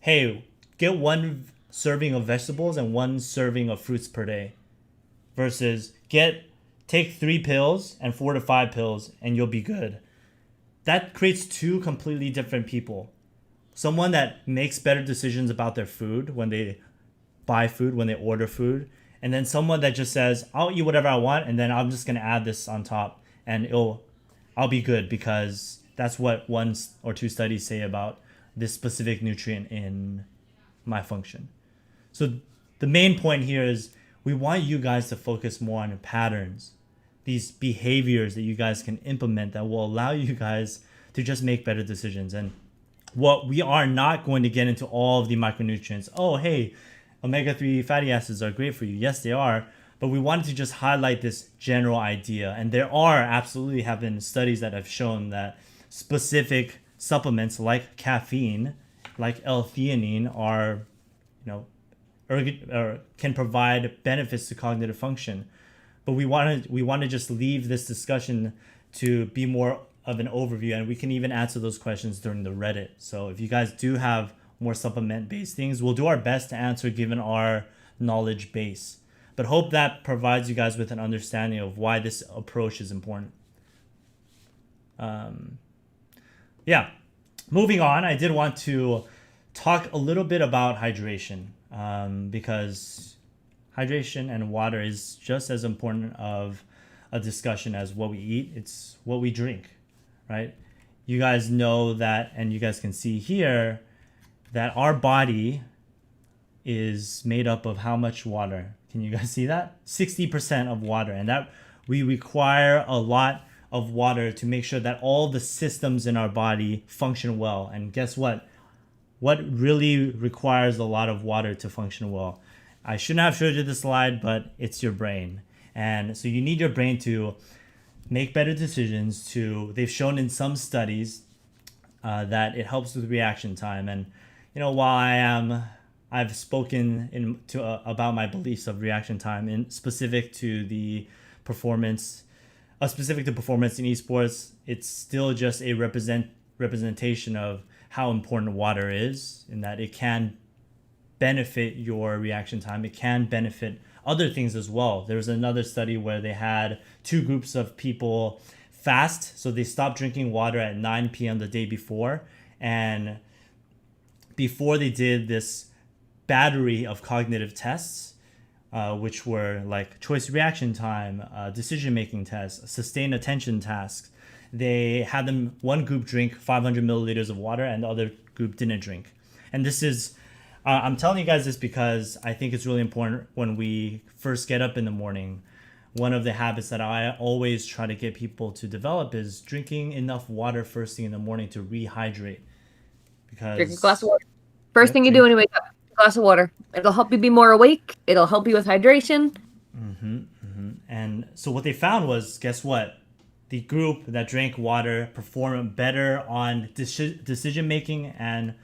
hey, get 1 serving of vegetables and 1 serving of fruits per day, versus take 3 pills and 4 to 5 pills and you'll be good. That creates 2 completely different people. Someone that makes better decisions about their food when they buy food, when they order food, and then someone that just says, I'll eat whatever I want and then I'm just going to add this on top and I'll be good, because that's what 1 or 2 studies say about this specific nutrient in my function. So the main point here is we want you guys to focus more on patterns, these behaviors that you guys can implement that will allow you guys to just make better decisions. And what we are not going to get into all of the micronutrients. Oh, hey, omega-3 fatty acids are great for you. Yes, they are. But we wanted to just highlight this general idea. And there have been studies that have shown that specific supplements like caffeine, like L-theanine, are, can provide benefits to cognitive function. But we want to just leave this discussion to be more of an overview, and we can even answer those questions during the Reddit. So if you guys do have more supplement-based things, we'll do our best to answer given our knowledge base. But hope that provides you guys with an understanding of why this approach is important. Moving on, I did want to talk a little bit about hydration, because hydration and water is just as important of a discussion as what we eat. It's what we drink, right? You guys know that, and you guys can see here that our body is made up of how much water? Can you guys see that? 60% of water, and that we require a lot of water to make sure that all the systems in our body function well. And guess what? What really requires a lot of water to function well? I shouldn't have showed you the slide, but it's your brain. And so you need your brain to make better decisions. They've shown in some studies that it helps with reaction time. And while I've spoken about my beliefs of reaction time specific to performance in esports, it's still just a representation of how important water is, in that it can benefit your reaction time. It can benefit other things as well. There was another study where they had 2 groups of people fast. So they stopped drinking water at 9 p.m. the day before. And before they did this battery of cognitive tests, which were like choice reaction time, decision-making tests, sustained attention tasks, they had one group drink 500 milliliters of water and the other group didn't drink. And this is, I'm telling you guys this because I think it's really important when we first get up in the morning. One of the habits that I always try to get people to develop is drinking enough water first thing in the morning to rehydrate. Because drink a glass of water. First thing you do when you wake up, a glass of water. It'll help you be more awake. It'll help you with hydration. And so what they found was, guess what? The group that drank water performed better on decision making and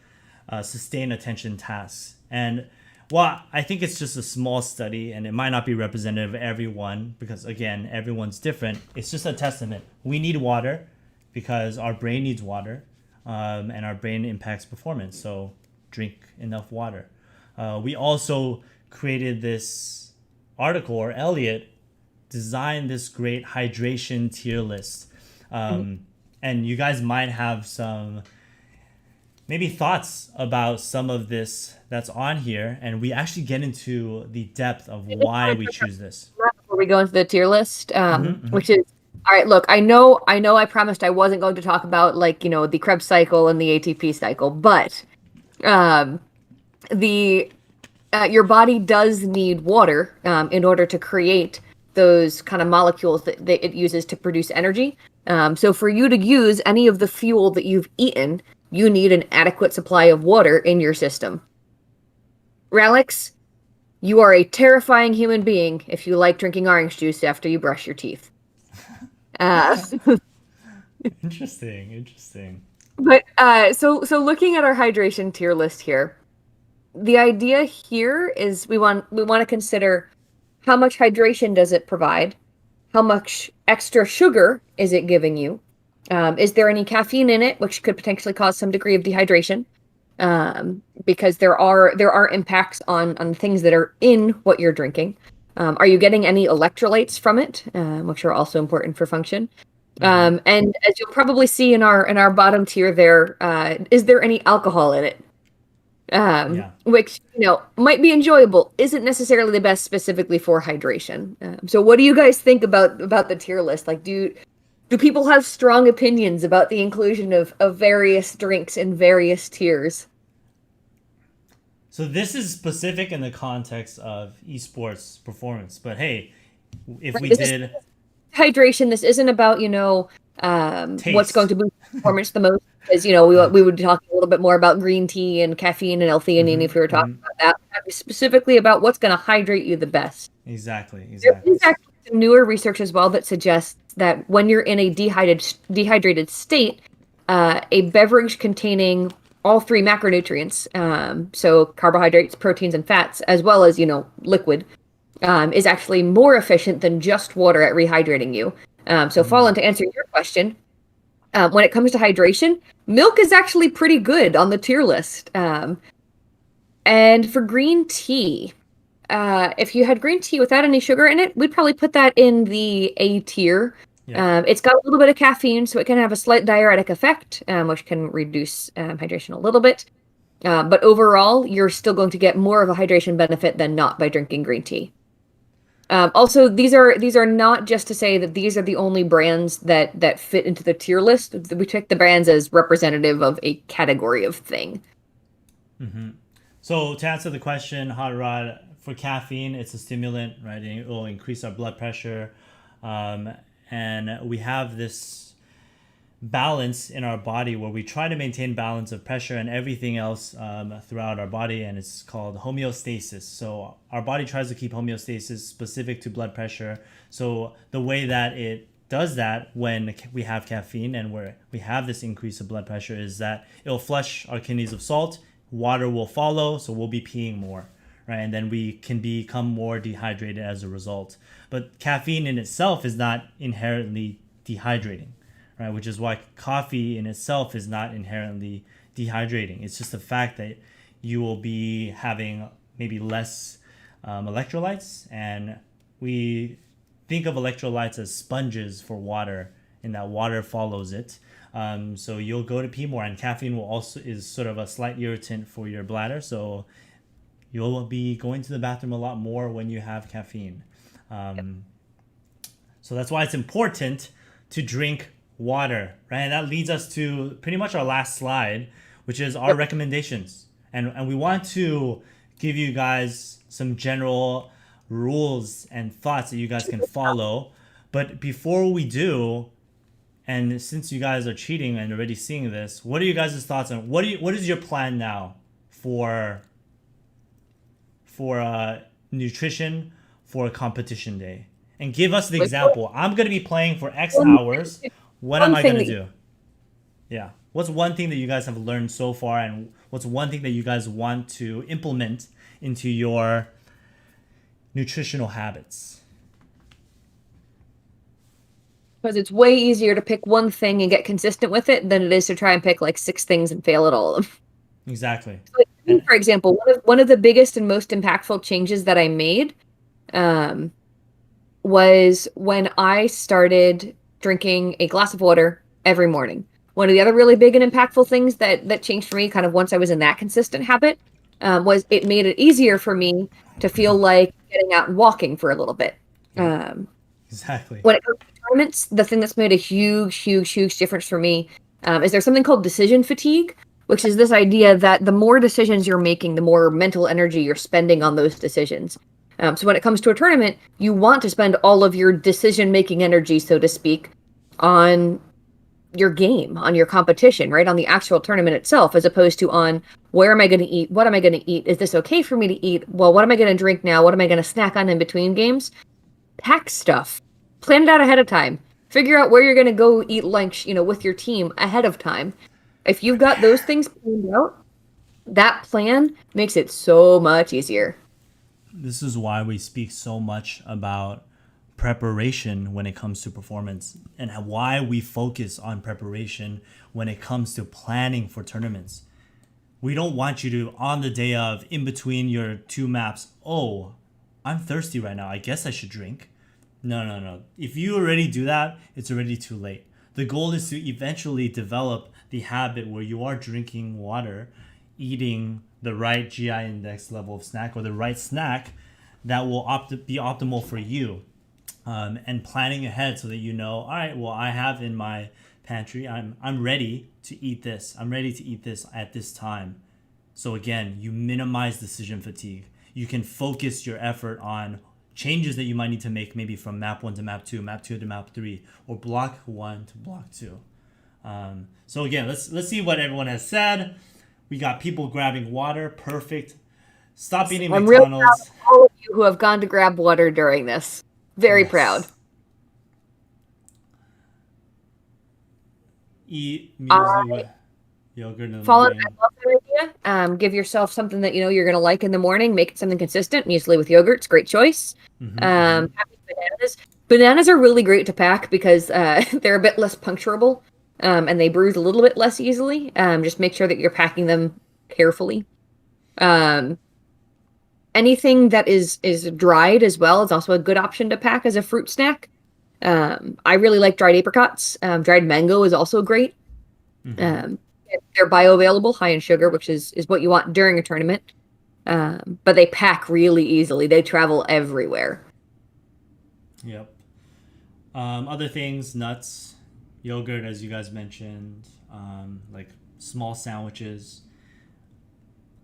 sustained attention tasks. And while I think it's just a small study and it might not be representative of everyone, because again, everyone's different, it's just a testament. We need water because our brain needs water, and our brain impacts performance. So drink enough water. We also created this article, or Elliot designed this great hydration tier list. And you guys might have some maybe thoughts about some of this that's on here. And we actually get into the depth of why we choose this. Before we go into the tier list, which is, all right, look, I know I promised I wasn't going to talk about the Krebs cycle and the ATP cycle, but the your body does need water in order to create those kind of molecules that it uses to produce energy. So for you to use any of the fuel that you've eaten, you need an adequate supply of water in your system. Relics, you are a terrifying human being if you like drinking orange juice after you brush your teeth. Interesting. But so looking at our hydration tier list here, the idea here is we want to consider how much hydration does it provide, how much extra sugar is it giving you, is there any caffeine in it, which could potentially cause some degree of dehydration, because there are impacts on things that are in what you're drinking. Are you getting any electrolytes from it, which are also important for function? And as you'll probably see in our bottom tier there, is there any alcohol in it? Which, might be enjoyable, isn't necessarily the best specifically for hydration. So what do you guys think about the tier list? Like, do people have strong opinions about the inclusion of various drinks in various tiers? So this is specific in the context of esports performance, but hey, if we did hydration, this isn't about what's going to boost performance the most, because we would talk a little bit more about green tea and caffeine and L-theanine if we were talking about that. Specifically about what's going to hydrate you the best. Exactly. There is actually some newer research as well that suggests that when you're in a dehydrated state, a beverage containing all three macronutrients, so carbohydrates, proteins, and fats, as well as liquid, is actually more efficient than just water at rehydrating you. So, Fallen, to answer your question, when it comes to hydration, milk is actually pretty good on the tier list. And for green tea, if you had green tea without any sugar in it, we'd probably put that in the A tier. Yeah. It's got a little bit of caffeine, so it can have a slight diuretic effect, which can reduce hydration a little bit. But overall, you're still going to get more of a hydration benefit than not by drinking green tea. Also, these are not just to say that these are the only brands that fit into the tier list. We take the brands as representative of a category of thing. Mm-hmm. So to answer the question, Hot Rod, for caffeine, it's a stimulant, right? It will increase our blood pressure. And we have this balance in our body where we try to maintain balance of pressure and everything else throughout our body, and it's called homeostasis. So our body tries to keep homeostasis specific to blood pressure. So the way that it does that when we have caffeine and where we have this increase of blood pressure is that it'll flush our kidneys of salt, water will follow, so we'll be peeing more, right? And then we can become more dehydrated as a result. But caffeine in itself is not inherently dehydrating, right? Which is why coffee in itself is not inherently dehydrating. It's just the fact that you will be having maybe less electrolytes, and we think of electrolytes as sponges for water, and that water follows it. So you'll go to pee more, and caffeine is sort of a slight irritant for your bladder. So you'll be going to the bathroom a lot more when you have caffeine. So that's why it's important to drink water, right? And that leads us to pretty much our last slide, which is our recommendations. And we want to give you guys some general rules and thoughts that you guys can follow. But before we do, and since you guys are cheating and already seeing this, what are you guys' thoughts on what is your plan now for nutrition for competition day? And give us the example. I'm going to be playing for X hours. What am I going to do? Yeah. What's one thing that you guys have learned so far, and what's one thing that you guys want to implement into your nutritional habits? Because it's way easier to pick one thing and get consistent with it than it is to try and pick like 6 things and fail at all of them. Exactly. So, for example, one of the biggest and most impactful changes that I made was when I started drinking a glass of water every morning. One of the other really big and impactful things that changed for me kind of once I was in that consistent habit was it made it easier for me to feel like getting out and walking for a little bit. Exactly. When it comes to tournaments, the thing that's made a huge difference for me is there's something called decision fatigue, which is this idea that the more decisions you're making, the more mental energy you're spending on those decisions. So when it comes to a tournament, you want to spend all of your decision-making energy, so to speak, on your game, on your competition, right? On the actual tournament itself, as opposed to on where am I going to eat? What am I going to eat? Is this okay for me to eat? Well, what am I going to drink now? What am I going to snack on in between games? Pack stuff. Plan it out ahead of time. Figure out where you're going to go eat lunch, with your team ahead of time. If you've got those things planned out, that plan makes it so much easier. This is why we speak so much about preparation when it comes to performance, and why we focus on preparation when it comes to planning for tournaments. We don't want you to, on the day of, in between your two maps, oh, I'm thirsty right now, I guess I should drink. No. If you already do that, it's already too late. The goal is to eventually develop the habit where you are drinking water, eating the right GI index level of snack, or the right snack that will be optimal for you, and planning ahead so that all right, well, I have in my pantry, I'm ready to eat this. I'm ready to eat this at this time. So again, you minimize decision fatigue. You can focus your effort on changes that you might need to make, maybe from map 1 to map 2, map 2 to map 3, or block 1 to block 2. So again, let's see what everyone has said. We got people grabbing water. Perfect. Stop eating I'm McDonald's. really proud of all of you who have gone to grab water during this. Very proud. Eat muesli, yogurt in the Follow. morning. I love that idea. Give yourself something that you're going to like in the morning. Make it something consistent. Muesli with yogurt's great choice. Having bananas. Bananas are really great to pack because they're a bit less puncturable. And they bruise a little bit less easily. Just make sure that you're packing them carefully. Anything that is dried as well is also a good option to pack as a fruit snack. I really like dried apricots. Dried mango is also great. They're bioavailable, high in sugar, which is what you want during a tournament. But they pack really easily. They travel everywhere. Yep. Other things, nuts, yogurt, as you guys mentioned, like small sandwiches.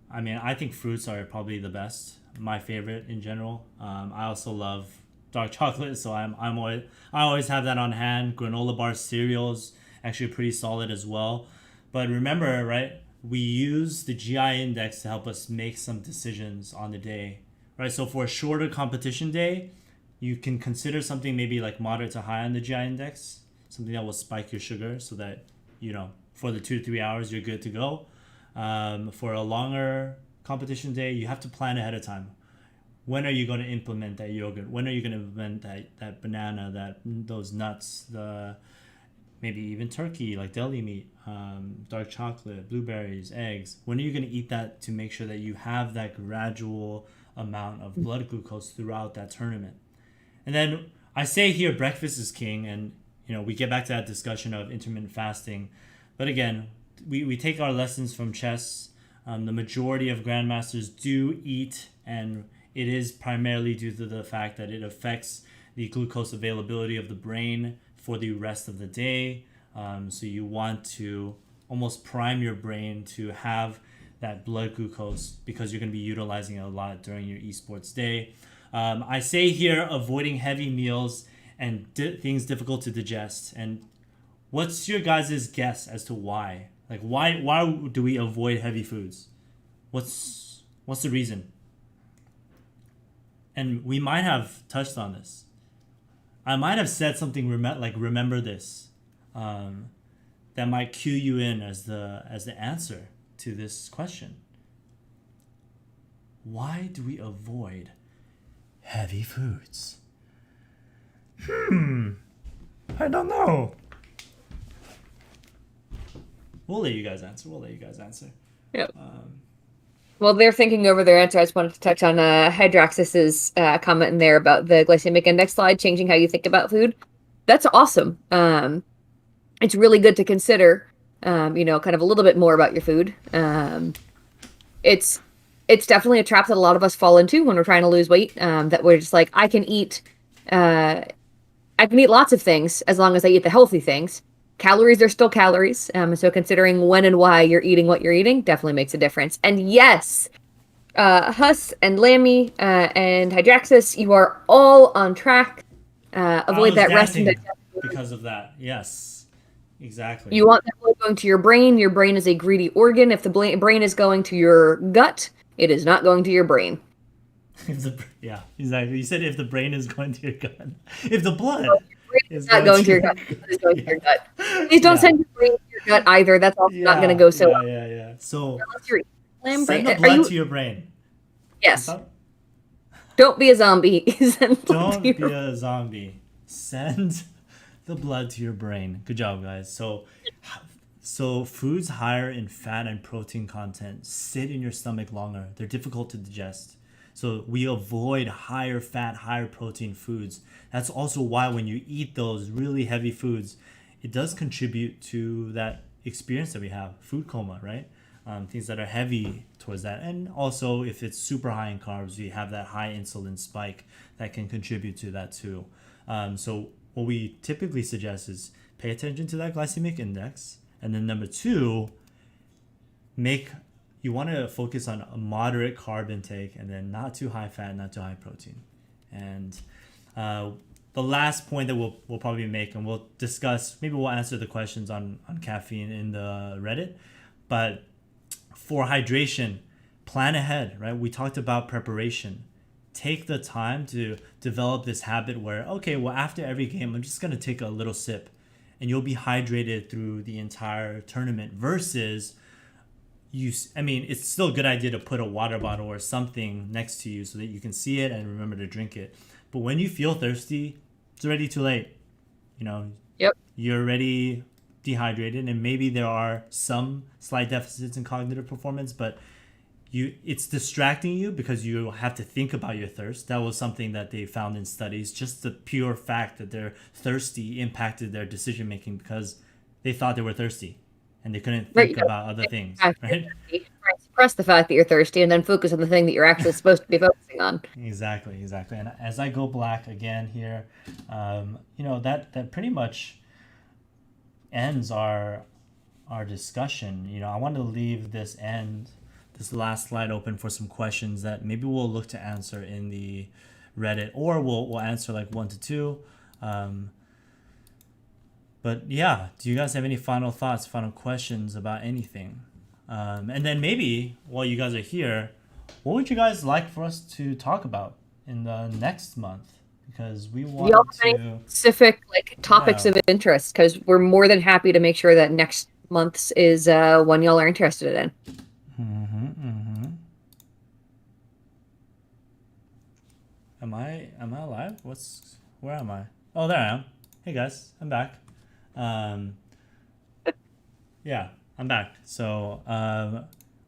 I mean, I think fruits are probably the best. My favorite in general. I also love dark chocolate, so I always have that on hand. Granola bar cereals, actually pretty solid as well. But remember, right? We use the GI index to help us make some decisions on the day, right? So for a shorter competition day, you can consider something maybe like moderate to high on the GI index, something that will spike your sugar so that, for the 2 to 3 hours, you're good to go. For a longer competition day, you have to plan ahead of time. When are you going to implement that yogurt? When are you going to implement that banana, those nuts, maybe even turkey, like deli meat, dark chocolate, blueberries, eggs? When are you going to eat that to make sure that you have that gradual amount of blood glucose throughout that tournament? And then I say here, breakfast is king, and we get back to that discussion of intermittent fasting. But again, we take our lessons from chess. The majority of grandmasters do eat, and it is primarily due to the fact that it affects the glucose availability of the brain for the rest of the day. So you want to almost prime your brain to have that blood glucose because you're going to be utilizing it a lot during your esports day. I say here, avoiding heavy meals and things difficult to digest. And what's your guys' guess as to why? Like, why do we avoid heavy foods? What's the reason? And we might have touched on this. I might have said something like remember this, that might cue you in as the answer to this question. Why do we avoid heavy foods? I don't know. We'll let you guys answer. Yep. Well, they're thinking over their answer. I just wanted to touch on Hydroxis's comment in there about the glycemic index slide, changing how you think about food. That's awesome. It's really good to consider, kind of a little bit more about your food. It's definitely a trap that a lot of us fall into when we're trying to lose weight. That we're just like, I can eat lots of things as long as I eat the healthy things. calories are still calories. So considering when and why you're eating what you're eating definitely makes a difference. And yes, Huss and Lammy and Hydraxis, you are all on track. Avoid that rest and digest. Because of that. Yes, exactly. You want that blood going to your brain. Your brain is a greedy organ. If the brain is going to your gut, it is not going to your brain. Yeah, exactly. You said if the brain is going to your gut. If the blood is not going to your gut. It is going to your gut. Please don't send your brain to your gut either. That's also not going to go so well. Yeah. So send the blood to your brain. Yes. Don't be a zombie. Don't be a zombie. Send the blood to your brain. Good job, guys. So foods higher in fat and protein content sit in your stomach longer. They're difficult to digest. So we avoid higher fat, higher protein foods. That's also why when you eat those really heavy foods, it does contribute to that experience that we have, food coma, right? Things that are heavy towards that. And also if it's super high in carbs, you have that high insulin spike that can contribute to that too. So what we typically suggest is pay attention to that glycemic index. And then number two, you want to focus on a moderate carb intake and then not too high fat, not too high protein. And the last point that we'll probably make, and we'll discuss, maybe we'll answer the questions on caffeine in the Reddit, but for hydration, plan ahead, right? We talked about preparation. Take the time to develop this habit where, okay, well, after every game, I'm just going to take a little sip and you'll be hydrated through the entire tournament versus it's still a good idea to put a water bottle or something next to you so that you can see it and remember to drink it. But when you feel thirsty, it's already too late. Yep. You're already dehydrated, and maybe there are some slight deficits in cognitive performance, but it's distracting you because you have to think about your thirst. That was something that they found in studies. Just the pure fact that they're thirsty impacted their decision making because they thought they were thirsty and they couldn't think about other things. Right? Suppress the fact that you're thirsty and then focus on the thing that you're actually supposed to be focusing on. Exactly. And as I go black again here, that pretty much ends our discussion. I want to leave this last slide open for some questions that maybe we'll look to answer in the Reddit, or we'll answer like 1 to 2. But yeah, do you guys have any final thoughts, final questions about anything? And then maybe while you guys are here, what would you guys like for us to talk about in the next month? Because we want to specific topics of interest, because we're more than happy to make sure that next month's is one y'all are interested in. Am I live? Where am I? Oh, there I am. Hey guys, I'm back. Yeah, I'm back. So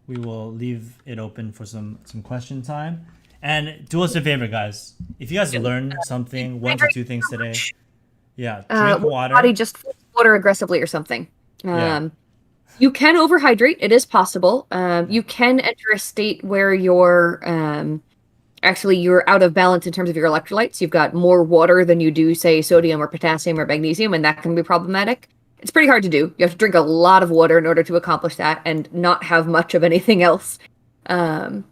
we will leave it open for some question time. And do us a favor, guys. If you guys learned something, 1 to 2 things today, drink water. Body just water aggressively or something. You can overhydrate. It is possible. You can enter a state where you're out of balance in terms of your electrolytes. You've got more water than you do, say, sodium or potassium or magnesium, and that can be problematic. It's pretty hard to do. You have to drink a lot of water in order to accomplish that and not have much of anything else. The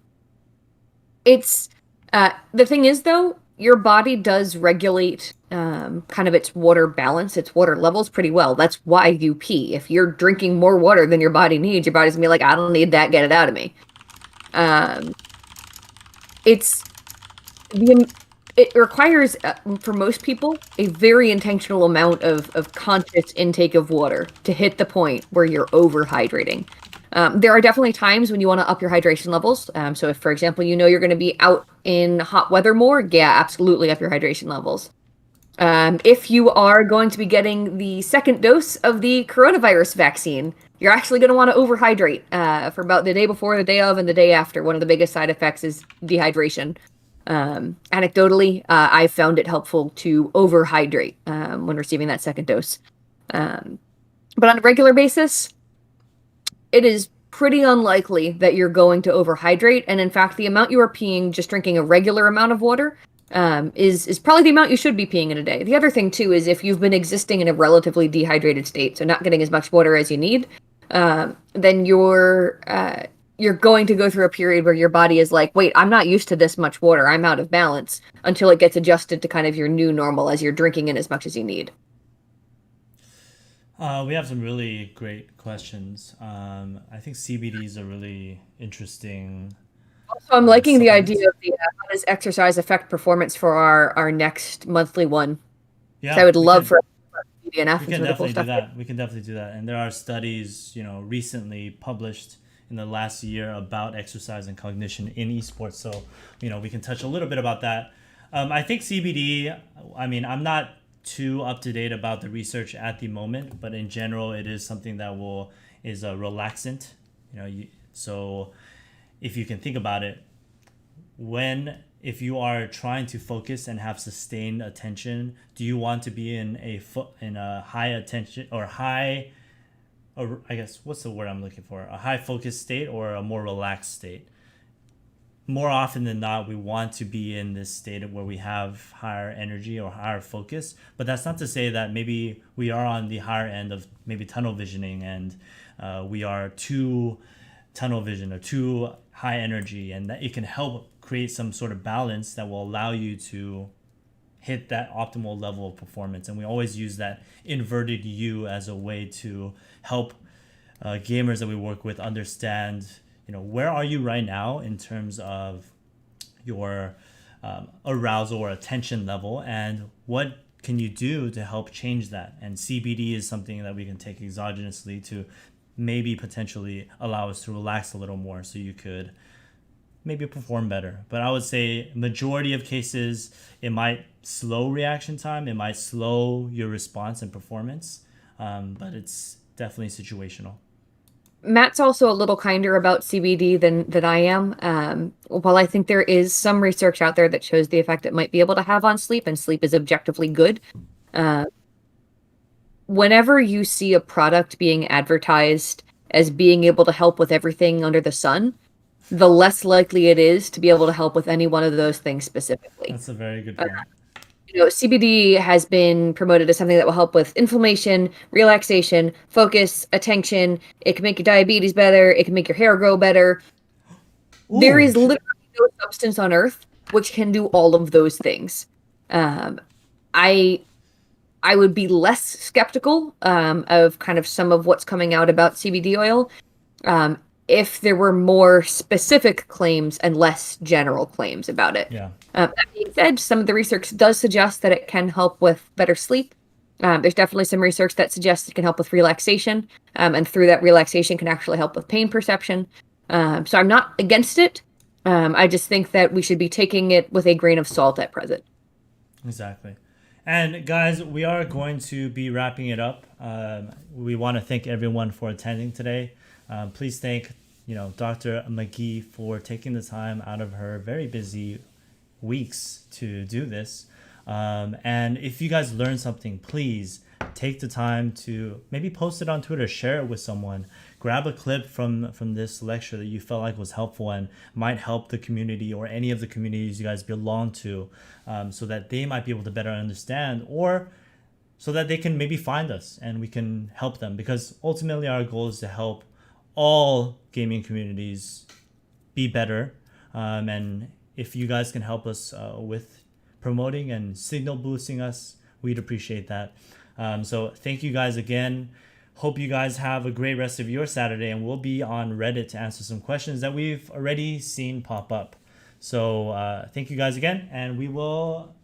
thing is, though, your body does regulate kind of its water balance, its water levels pretty well. That's why you pee. If you're drinking more water than your body needs, your body's gonna be like, I don't need that, get it out of me. It requires, for most people, a very intentional amount of conscious intake of water to hit the point where you're overhydrating. There are definitely times when you want to up your hydration levels. So if, for example, you're going to be out in hot weather more, absolutely up your hydration levels. If you are going to be getting the second dose of the coronavirus vaccine, you're actually going to want to overhydrate for about the day before, the day of, and the day after. One of the biggest side effects is dehydration. Anecdotally, I found it helpful to overhydrate when receiving that second dose. But on a regular basis, it is pretty unlikely that you're going to overhydrate. And in fact, the amount you are peeing just drinking a regular amount of water is probably the amount you should be peeing in a day. The other thing too is if you've been existing in a relatively dehydrated state, so not getting as much water as you need, then you're going to go through a period where your body is like, wait, I'm not used to this much water. I'm out of balance, until it gets adjusted to kind of your new normal as you're drinking in as much as you need. We have some really great questions. I think CBD is a really interesting So I'm liking the supplement. idea of the how does exercise affect performance for our next monthly one. So I Yeah, would love for BDNF we and can some of the cool definitely do stuff. that. We can definitely do that. And there are studies, recently published in the last year about exercise and cognition in esports. So, we can touch a little bit about that. I think CBD, I mean, I'm not too up to date about the research at the moment, but in general, it is something that is a relaxant. So if you can think about it, if you are trying to focus and have sustained attention, do you want to be in a high attention or I guess what's the word I'm looking for? A high focus state or a more relaxed state? More often than not, we want to be in this state where we have higher energy or higher focus. But that's not to say that maybe we are on the higher end of maybe tunnel visioning and we are too tunnel vision or too high energy, and that it can help create some sort of balance that will allow you to hit that optimal level of performance. And we always use that inverted U as a way to help gamers that we work with understand, where are you right now in terms of your arousal or attention level, and what can you do to help change that. And CBD is something that we can take exogenously to maybe potentially allow us to relax a little more so you could maybe perform better. But I would say majority of cases, it might slow reaction time, it might slow your response and performance, but it's definitely situational. Matt's also a little kinder about CBD than I am. While I think there is some research out there that shows the effect it might be able to have on sleep, and sleep is objectively good. Uh, Whenever you see a product being advertised as being able to help with everything under the sun, the less likely it is to be able to help with any one of those things specifically. That's a very good point. CBD has been promoted as something that will help with inflammation, relaxation, focus, attention. It can make your diabetes better. It can make your hair grow better. There Ooh, is literally no substance on earth which can do all of those things. Um, I I would be less skeptical of kind of some of what's coming out about CBD oil um, if there were more specific claims and less general claims about it. yeah. That being said, some of the research does suggest that it can help with better sleep. There's definitely some research that suggests it can help with relaxation, and through that relaxation can actually help with pain perception. So I'm not against it. I just think that we should be taking it with a grain of salt at present. Exactly. And guys, we are going to be wrapping it up. We want to thank everyone for attending today. Please thank, Dr. Mcgee for taking the time out of her very busy weeks to do this. And if you guys learned something, please take the time to maybe post it on Twitter, share it with someone, grab a clip from this lecture that you felt like was helpful and might help the community or any of the communities you guys belong to, so that they might be able to better understand, or so that they can maybe find us and we can help them, because ultimately our goal is to help all gaming communities be better. And if you guys can help us with promoting and signal boosting us, we'd appreciate that. So thank you guys again. Hope you guys have a great rest of your Saturday, and we'll be on Reddit to answer some questions that we've already seen pop up. So thank you guys again, and we will